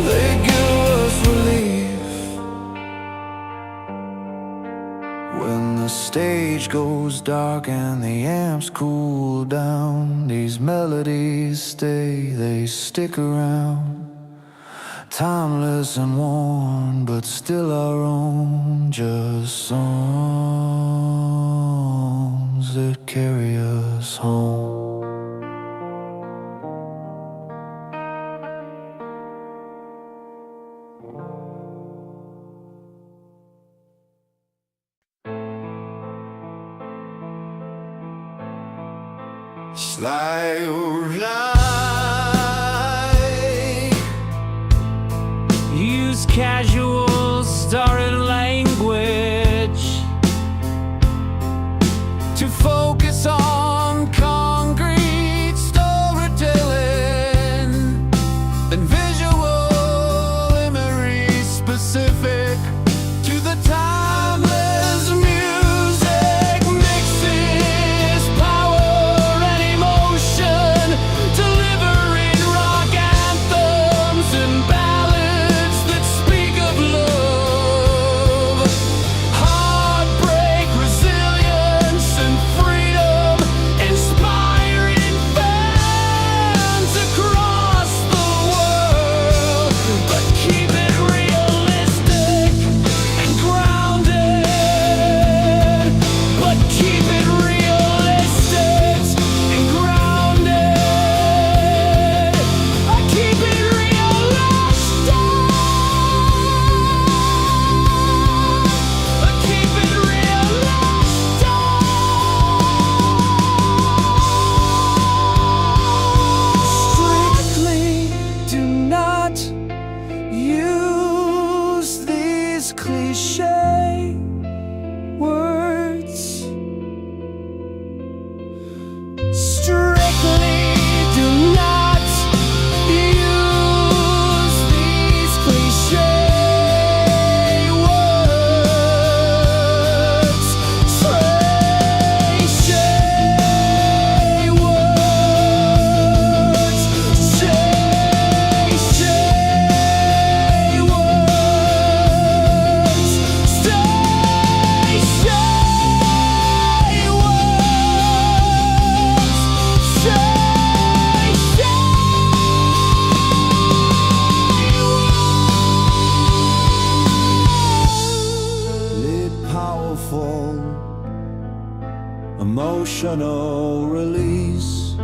they give us relief. When the stage goes dark and the amps cool down, these melodies stay, they stick around. Timeless and worn, but still our own, just songs that carry us home. Slide right. Use casual started language to focus on concrete emotional release.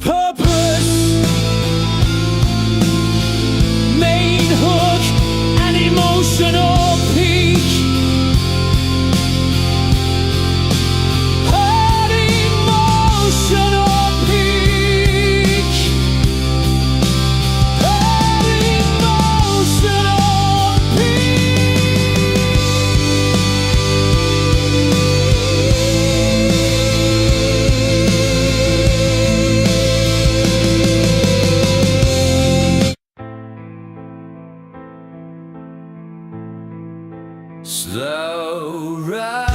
Purpose, main hook, and emotional peak. An emotional peak. An emotional slow ride.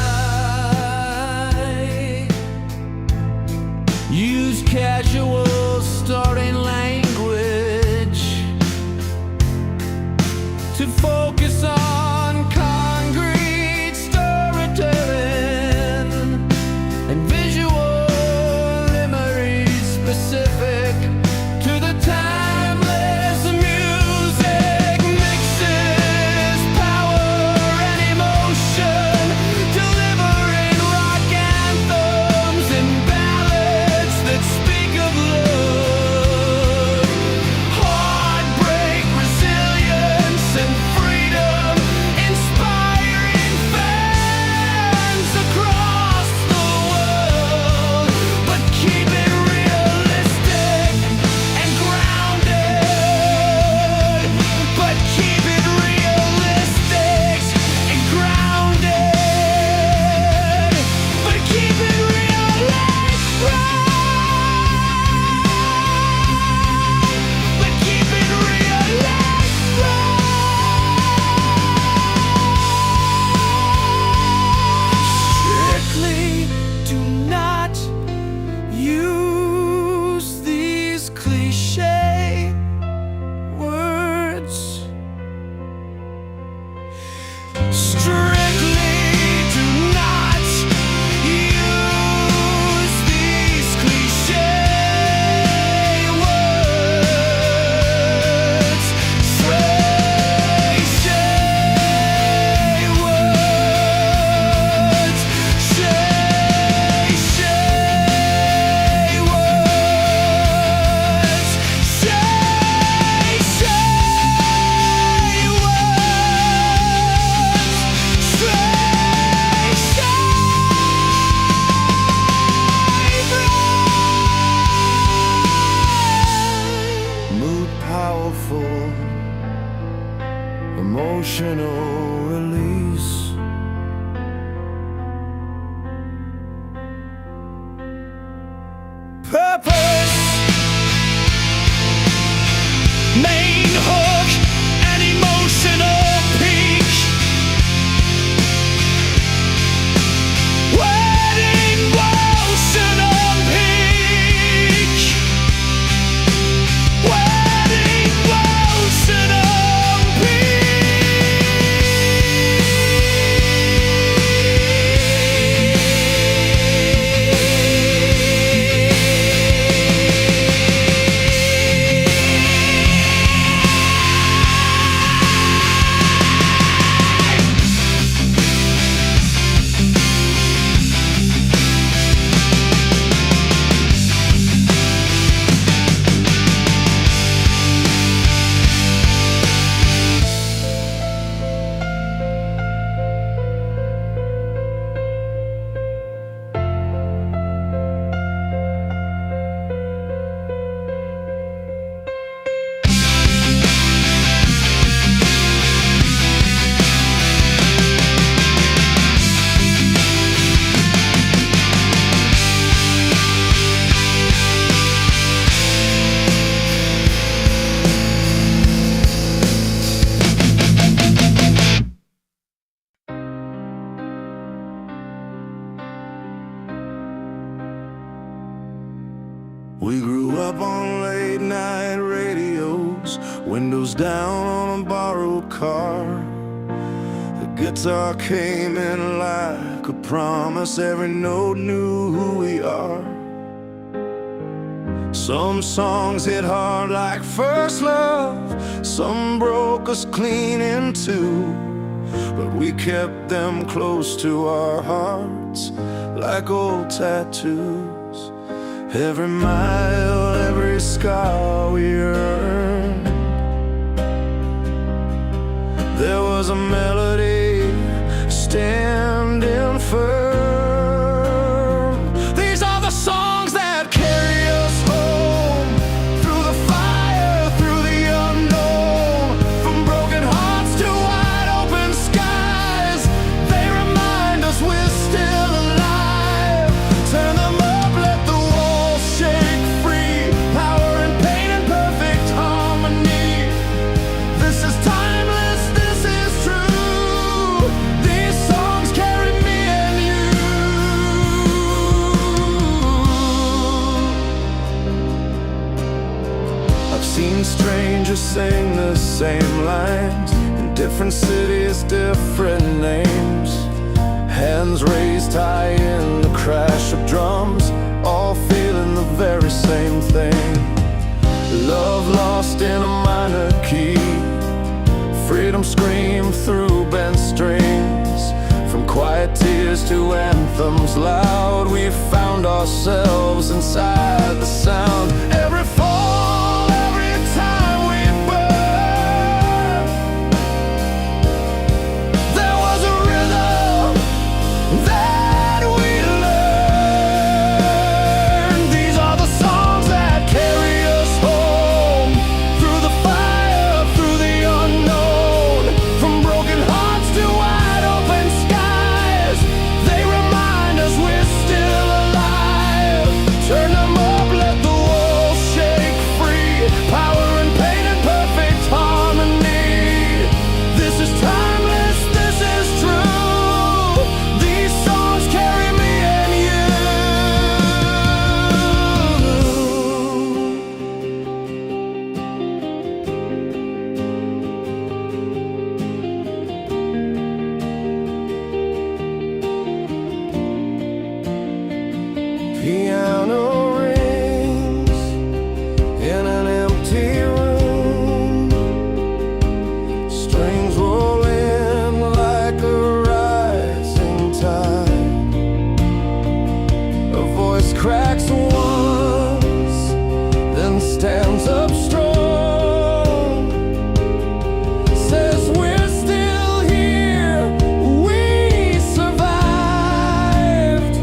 Use casual starting language to focus on concrete storytelling and visual imagery specific to the timeless music. Mixes power and emotion, delivering rock anthems and ballads that speak of love, heartbreak, resilience, and freedom, inspiring fans across the world. But keep it realistic and grounded. But keep it realistic and grounded. But keep it realistic. But keep it realistic. Strictly do not use these cliche words. Strictly do not use these cliche words. Cliche words. Cliche words. Mood powerful, emotional release. Purpose, main hook, and emotional peak. Wedding emotional peak. Wedding emotional We grew up on late night radios, windows down on a borrowed car. The guitar came in like a promise, every note knew who we are. Some songs hit hard like first love, some broke us clean in two, but we kept them close to our hearts like old tattoos. Every mile, every scar we earned, there was a melody standing firm. These are the songs that carry us home, through the fire, through the unknown, from broken hearts to wide open skies. They remind us we're still alive. Turn them up, let the walls shake free. Power and pain and perfect harmony. This is timeless, this is true. These songs carry me and you. I've seen strangers sing the same lines in different cities, different names. Hands raised high in the crash of drums, all feeling the very same thing. Love lost in a minor key, freedom screamed through bent strings. From quiet tears to anthems loud, we found ourselves inside the sound. Every fall, every time we burn, there was a rhythm that we learned. These are the songs that carry us home, through the fire, through the unknown, from broken hearts to wide open skies. They remind us we're still alive. Turn them up, let the walls shake free. Power and pain and perfect harmony. This is timeless, this is true. These songs carry me and you. Piano rings in an empty room. Strings roll in like a rising tide. A voice cracks once, then stands up strong. Says we're still here, we survived.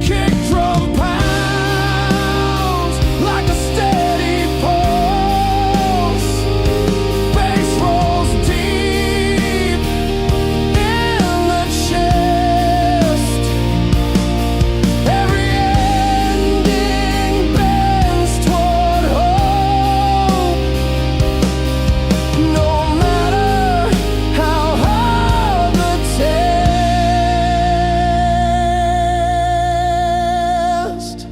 Kick drum pounds like a steady pulse. Bass rolls deep in the chest. Every ending bends toward hope. No matter how hard the test.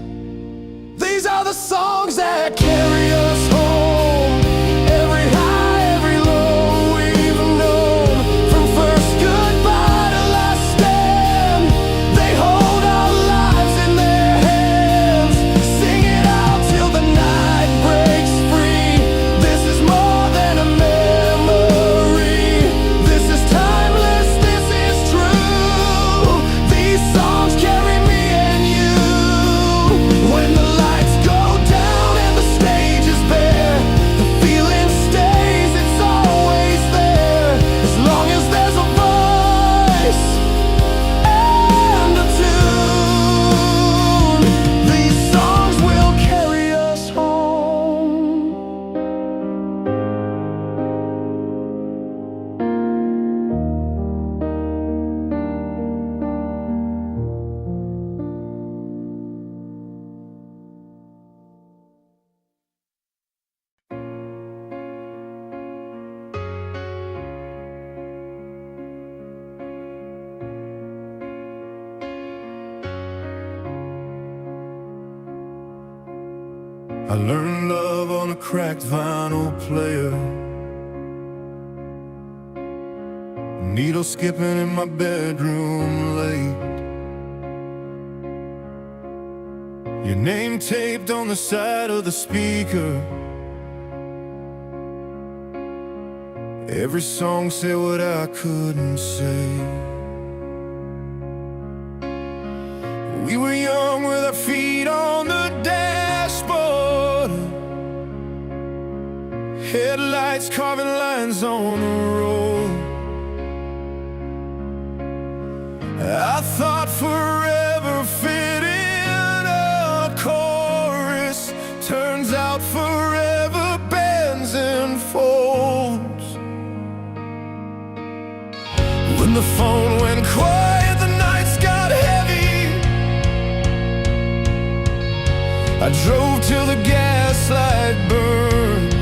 These are the songs that carry us home. Every high, every low we've known. From first goodbye to last stand, they hold our lives in their hands. Sing it out till the night breaks free. This is more than a memory. This is timeless, this is true. These songs carry me and you. When the lights go down and the stage is bare, the feeling stays, it's always there. As long as there's a voice and a tune, these songs will carry us home. I learned love on a cracked vinyl player. Needle skipping in my bedroom late. Your name taped on the side of the speaker. Every song said what I couldn't say. We were young with our feet on the dashboard, headlights carving lines on the road. I thought forever fit in a chorus, turns out forever bends and folds. When the phone went quiet, the nights got heavy. I drove till the gaslight burned.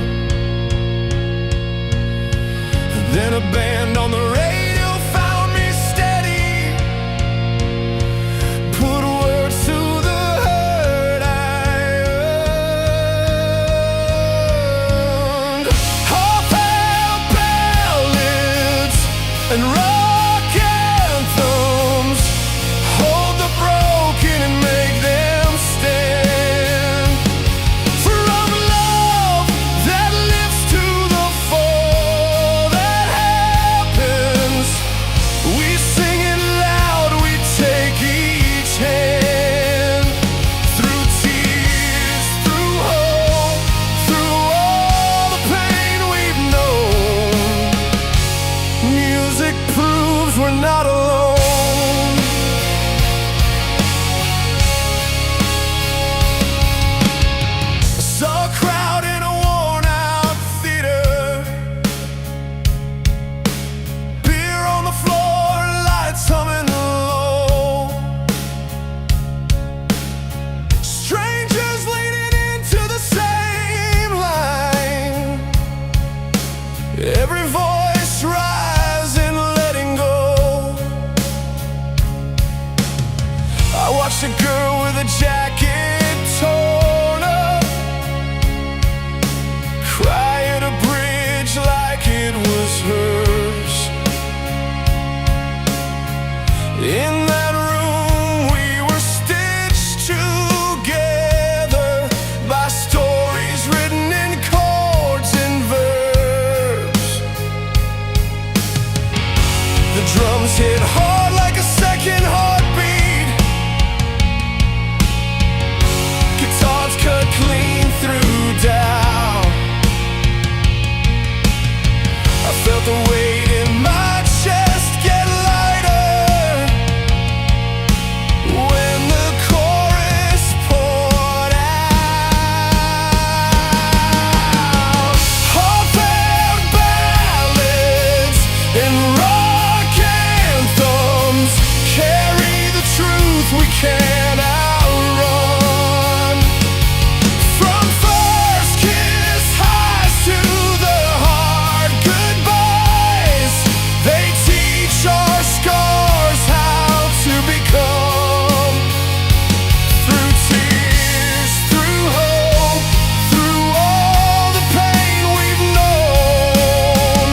Then a band on the radio found me steady, put words to the hurt I earned. Heartfelt ballads and rock anthems hold the broken and make them stand. From love that lives to the fall that happens, we sing it loud, we take each hand. Through tears, through hope, through all the pain we've known, music proves we're not alone. I saw a crowd in a worn-out theater, beer on the floor, lights humming low. Strangers leaning into the same line, every voice rising, letting go. I watched a girl with a jacket torn up cry at a bridge like it was hers. In that room we were stitched together by stories written in chords and verbs. The drums hit hard like a second heartbeat. Guitars cut clean through doubt. I felt the weight in my chest get lighter when the chorus poured out. Heartfelt ballads and rock anthems carry the truth we can't outrun. From first kiss highs to the hard goodbyes, they teach our scars how to become. Through tears, through hope, through all the pain we've known,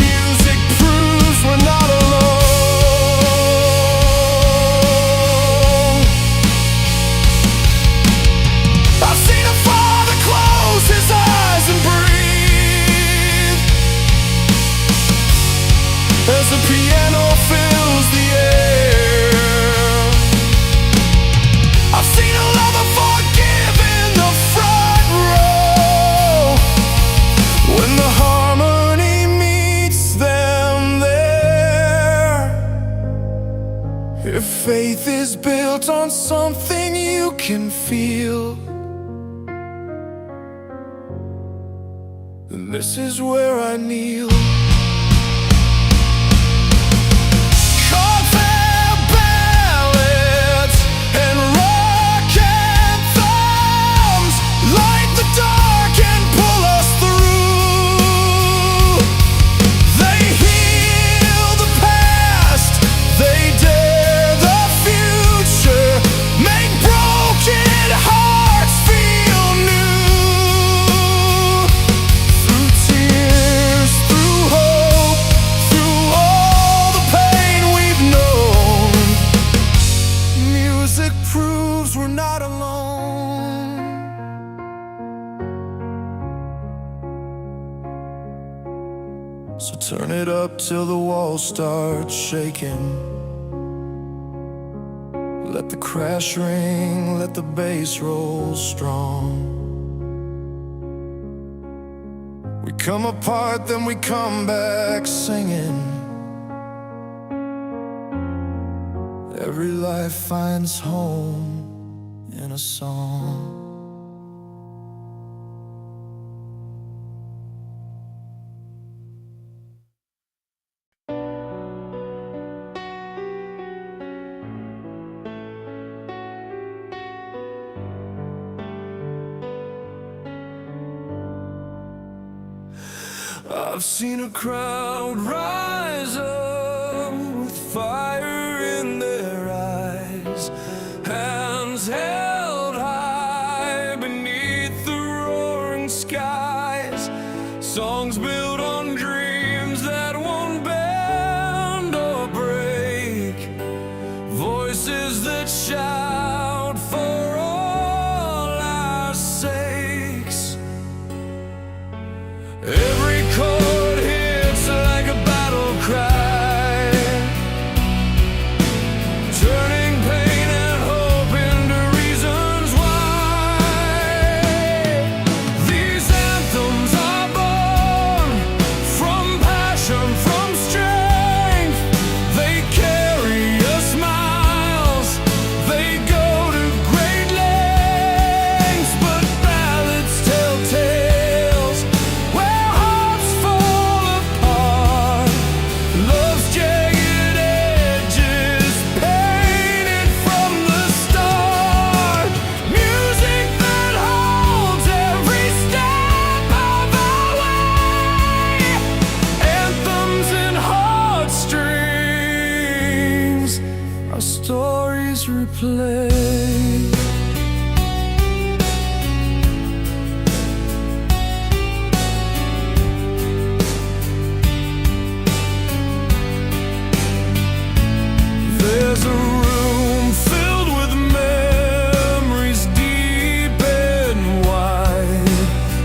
music proves we're not alone. I've seen a father close his eyes and breathe as the piano fills the air. I've seen a lover forgive in the front row when the harmony meets them there. If faith is built on something you can feel, then this is where I kneel. Heartfelt ballads and rock anthems light the dark and pull us through. They heal the past, they dare the future, make broken hearts feel new. Through tears, through hope, So turn it up till the walls start shaking. Let the crash ring, let the bass roll strong. We come apart, then we come back singing. Every life finds home in a song. I've seen a crowd rise up with fire in their eyes, hands held high beneath the roaring skies. Songs built on dreams that won't bend or break, voices that shout for all our sakes. Every chord hits like a battle cry, turning pain and hope into reasons why. These anthems are born from passion, from strength. They carry us miles, they go to great lengths. But ballads tell tales where hearts fall apart, love's jagged edges painted from the start. Music that holds every step of our way, anthems and heartstrings, our stories replay. There's a room filled with memories deep and wide,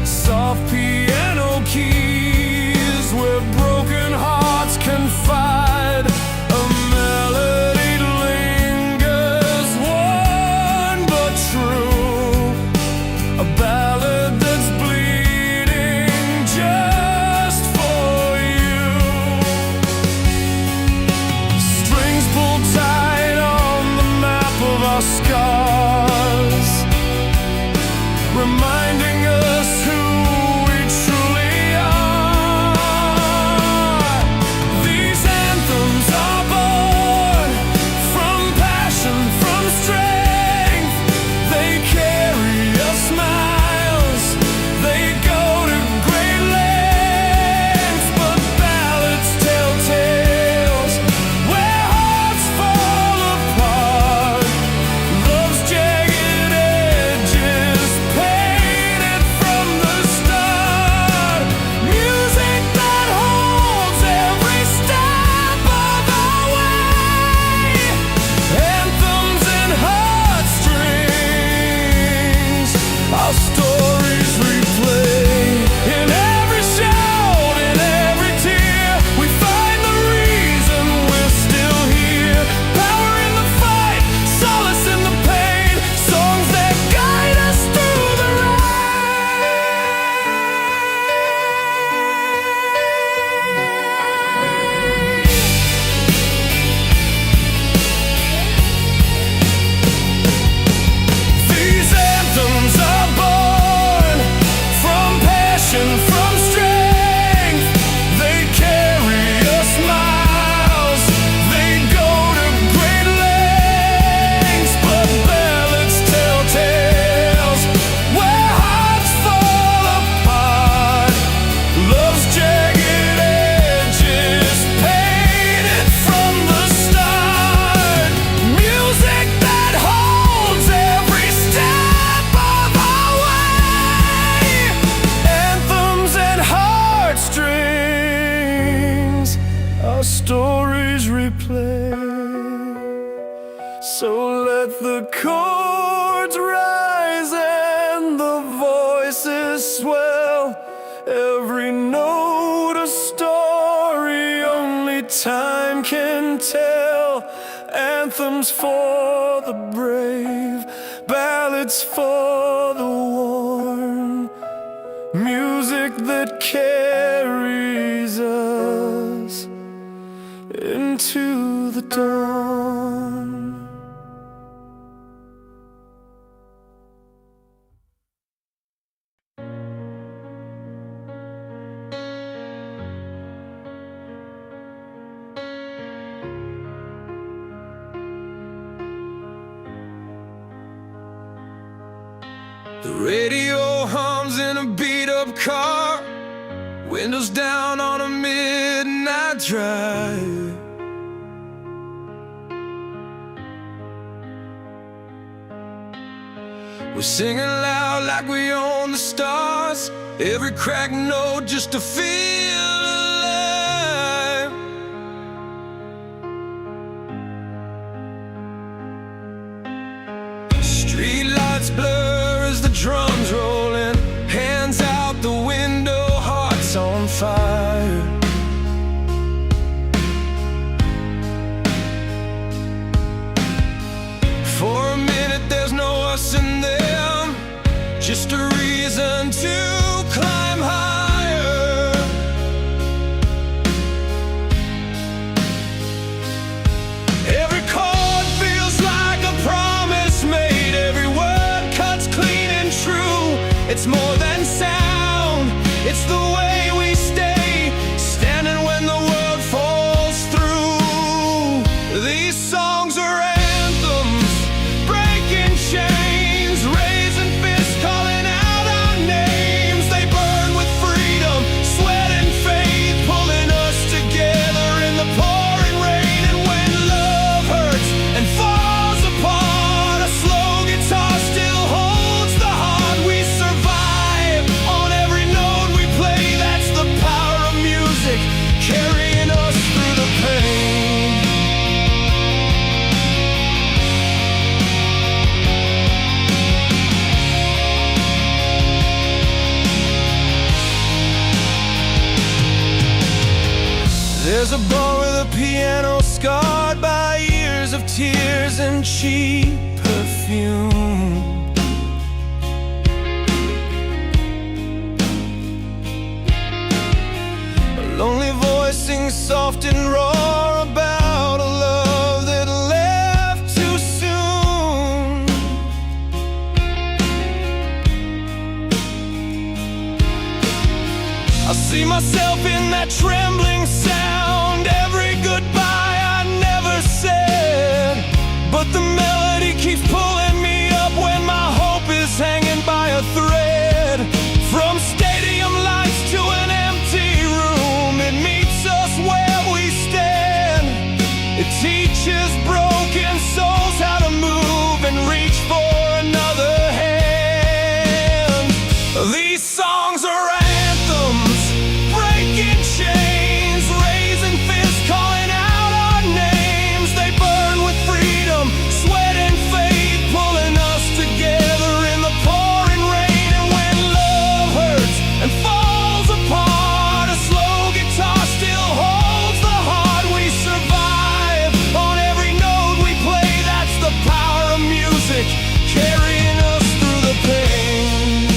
soft piano keys where broken hearts confide. A melody lingers, one but true, a ballad that's bleeding just for you. Strings pulled tight on the map of our scars, reminding us who we truly are. These anthems are born from passion, from strength. They carry us miles, they go to great lengths. But ballads tell tales where hearts fall apart, love's jagged edges painted from the start. Music that holds every step of our way, anthems and heartstrings, our stories replay. In every shout, in every tear, we find the reason we're still here. Power in the fight, solace in the pain, songs that guide us through the These anthems are born from passion, from strength. They carry us miles, they go to great lengths. But ballads tell tales where hearts fall apart, love's jagged edges painted from the start. Music that holds every step of our way, anthems and heartstrings, our stories replay. So let the chords rise and the voices swell, every note a story. time can tell. Anthems for the brave, ballads for the worn, music that carries us into the dawn. The radio hums in a beat-up car, windows down on a midnight drive. We're singing loud like we own the stars, every cracked note just to feel alive. Street lights blur as the drums rolling, hands out the window, hearts on fire. For a minute there's no us and them, just a reason to climb higher. Every chord feels like a promise made, every word cuts clean and true. It's more than sound, it's the way we stay, standing when the world falls through. These songs are anthems, breaking chains, raising fists, calling out our names. They burn with freedom, sweat and faith, pulling us together in the pouring rain. And when love hurts and falls apart, a slow guitar still holds the heart. We survive on every note we play. That's the power of music, carrying us through the pain. There's a bar with a piano scarred by years of tears and cheap perfume. A lonely voice sings soft and raw about a love that left too soon. I see myself in that trembling sound, every goodbye I never said. But the melody keeps pulling me up when my hope is hanging by a thread. From stadium lights to an empty room, it meets us where we stand. It teaches broken souls how to move and reach for another hand. These songs are anthems, breaking chains, raising fists, calling out our names. They burn with freedom, sweat and faith, pulling us together in the pouring rain. And when love hurts and falls apart, a slow guitar still holds the heart. We survive on every note we play. That's the power of music, carrying us through the pain.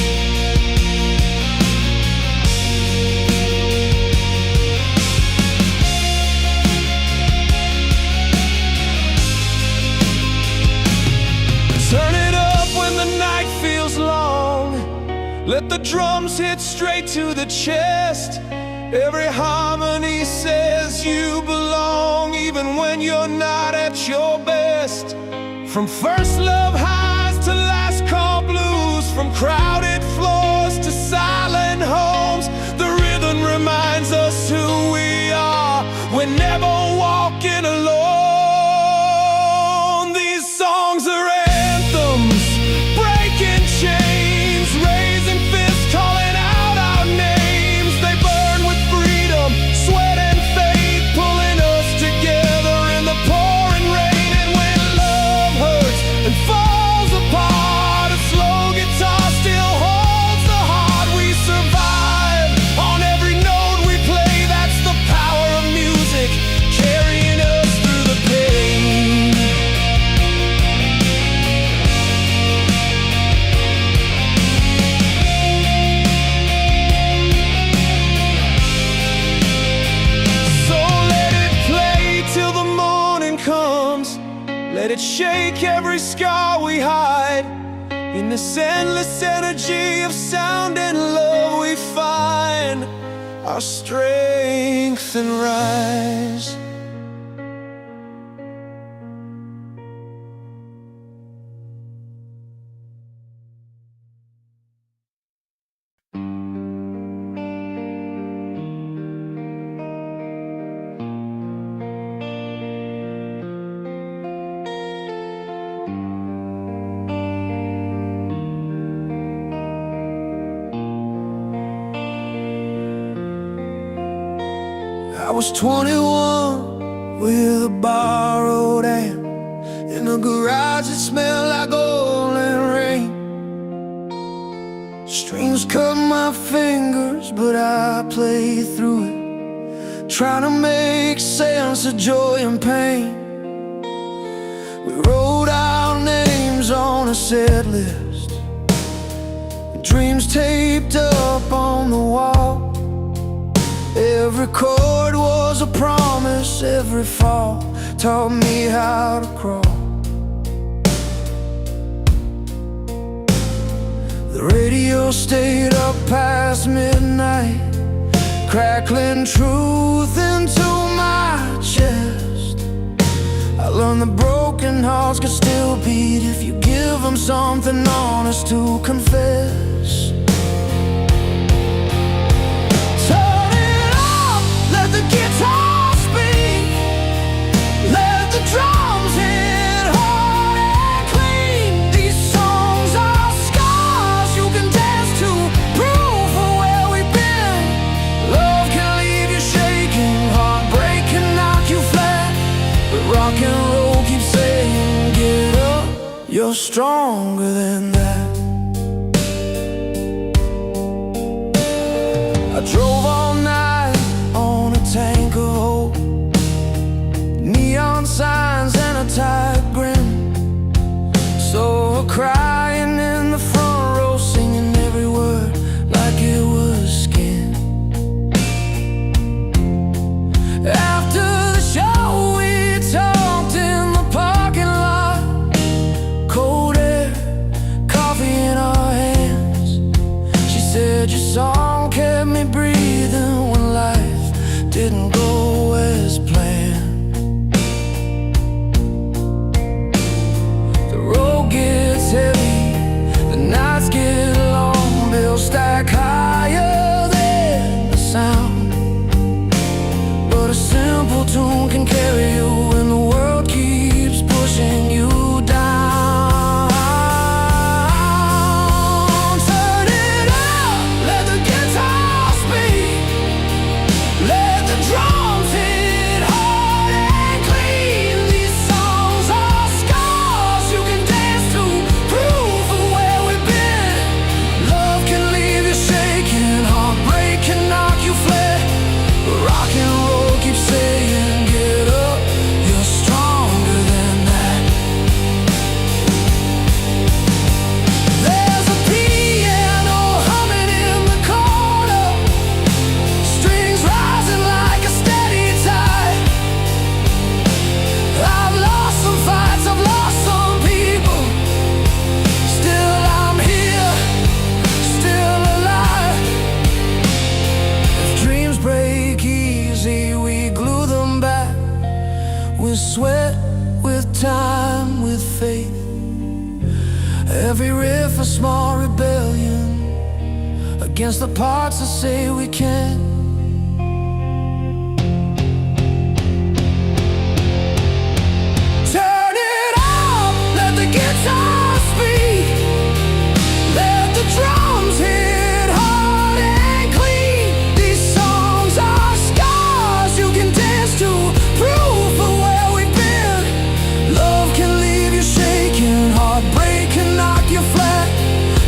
Turn it up when the night feels long, let the drums hit straight to the chest. Every harmony says you belong, even when you're not at your best. From first love highs to last call blues, from crowded floors to silent homes, the rhythm reminds us who we are. We're never walking alone. These songs are anthems, breaking chains, raising fists, calling out our names. They burn with freedom, sweat and faith, pulling us together in the pouring rain. And when love hurts and falls apart, a slow guitar still holds Let it shake every scar we hide. In this endless energy of sound and love we find our strength and rise. I was 21 with a borrowed amp. In the garage it smelled like oil and rain. Strings cut my fingers, but I played through it, trying to make sense of joy and pain. We wrote our names on a set list, dreams taped up on the wall. Every chord was a promise, every fall taught me how to crawl. The radio stayed up past midnight, crackling truth into my chest. I learned that broken hearts can still beat if you give them something honest to confess. The guitar speak, let the drums hit hard and clean. These songs are scars you can dance to, proof of where we've been. Love can leave you shaking, heartbreak can knock you flat, but rock and roll keeps saying, get up, you're stronger than that. I drove all night on a tank of hope, neon signs and a tight grin. So we're crying in the front row, singing every word like it was skin. After the show we talked in the parking lot, cold air, coffee in our hands. She said your song kept me breathing when life didn't go as planned. The road gets heavy, the nights get long, bills stack higher than the sound. But a simple tune can carry you when the world keeps pushing you down. Turn it up, let the guitar speak, let the drums hit hard and clean. These songs are scars you can dance to, proof of where we've been. Love can leave you shaking, heartbreak can knock you flat, but rock and roll keeps saying, get up, you're stronger than that. There's a piano humming in the corner, strings rising like a steady tide. I've lost some fights, I've lost some people, still I'm here, still alive. If dreams break easy, we glue them back with sweat, with time, with faith. Every riff a small rebellion against the parts that say we can't. Turn it up, let the guitar speak, let the drums hit hard and clean. These songs are scars you can dance to, proof of where we've been. Love can leave you shaking, heartbreak can knock you flat,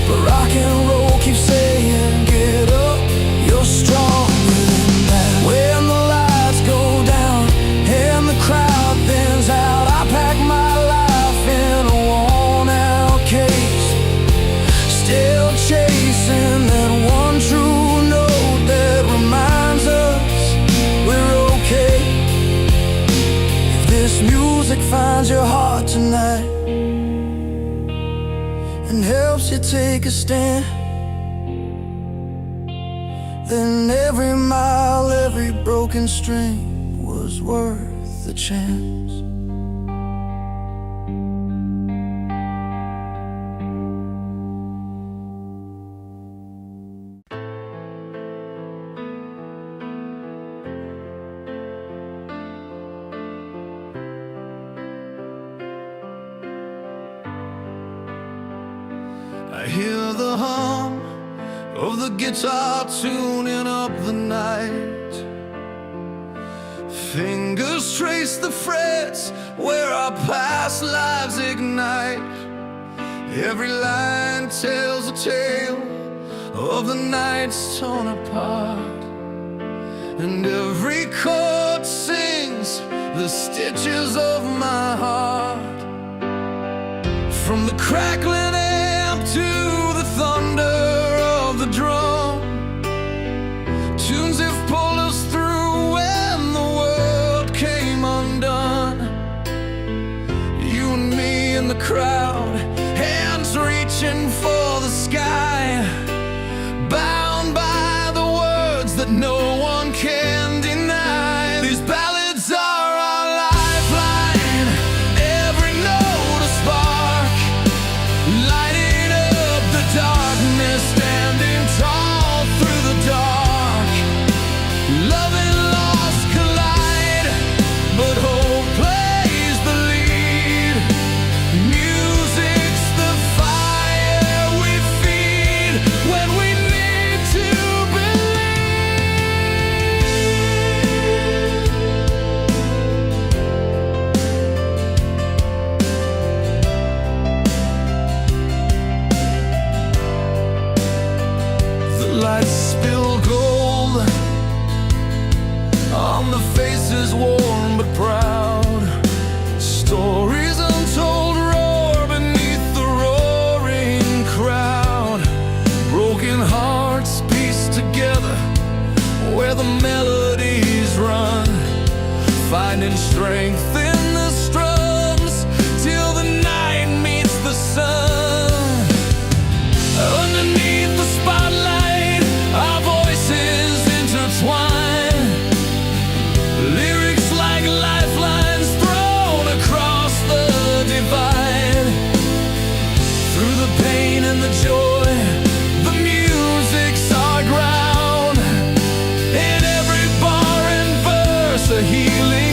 but rock and roll keeps saying, get up, you're strong. helps you take a stand. Then every mile, every broken string was worth the chance. I hear the hum of the guitar tuning up the night. Fingers trace the frets where our past lives ignite. Every line tells a tale of the nights torn apart, and every chord sings the stitches of my heart. From the crackling to the thunder of the drum, tunes have pulled us through when the world came undone. You and me in the crowd, hands reaching for the sky, bound by the words that no one can deny. These ballads are our lifeline, every note a spark, lighting darkness, standing tall through the dark. Love and loss collide, but hope plays the lead. Music's the fire we feed when we need to lights spill gold on the faces worn but proud. Stories untold roar beneath the roaring crowd. Broken hearts pieced together where the melodies run, finding strength in the strums till the night meets the sun. Underneath the spotlight, our voices intertwine, lyrics like lifelines thrown across the divide. Through the pain and the joy, the music's our ground. In every bar and verse, a healing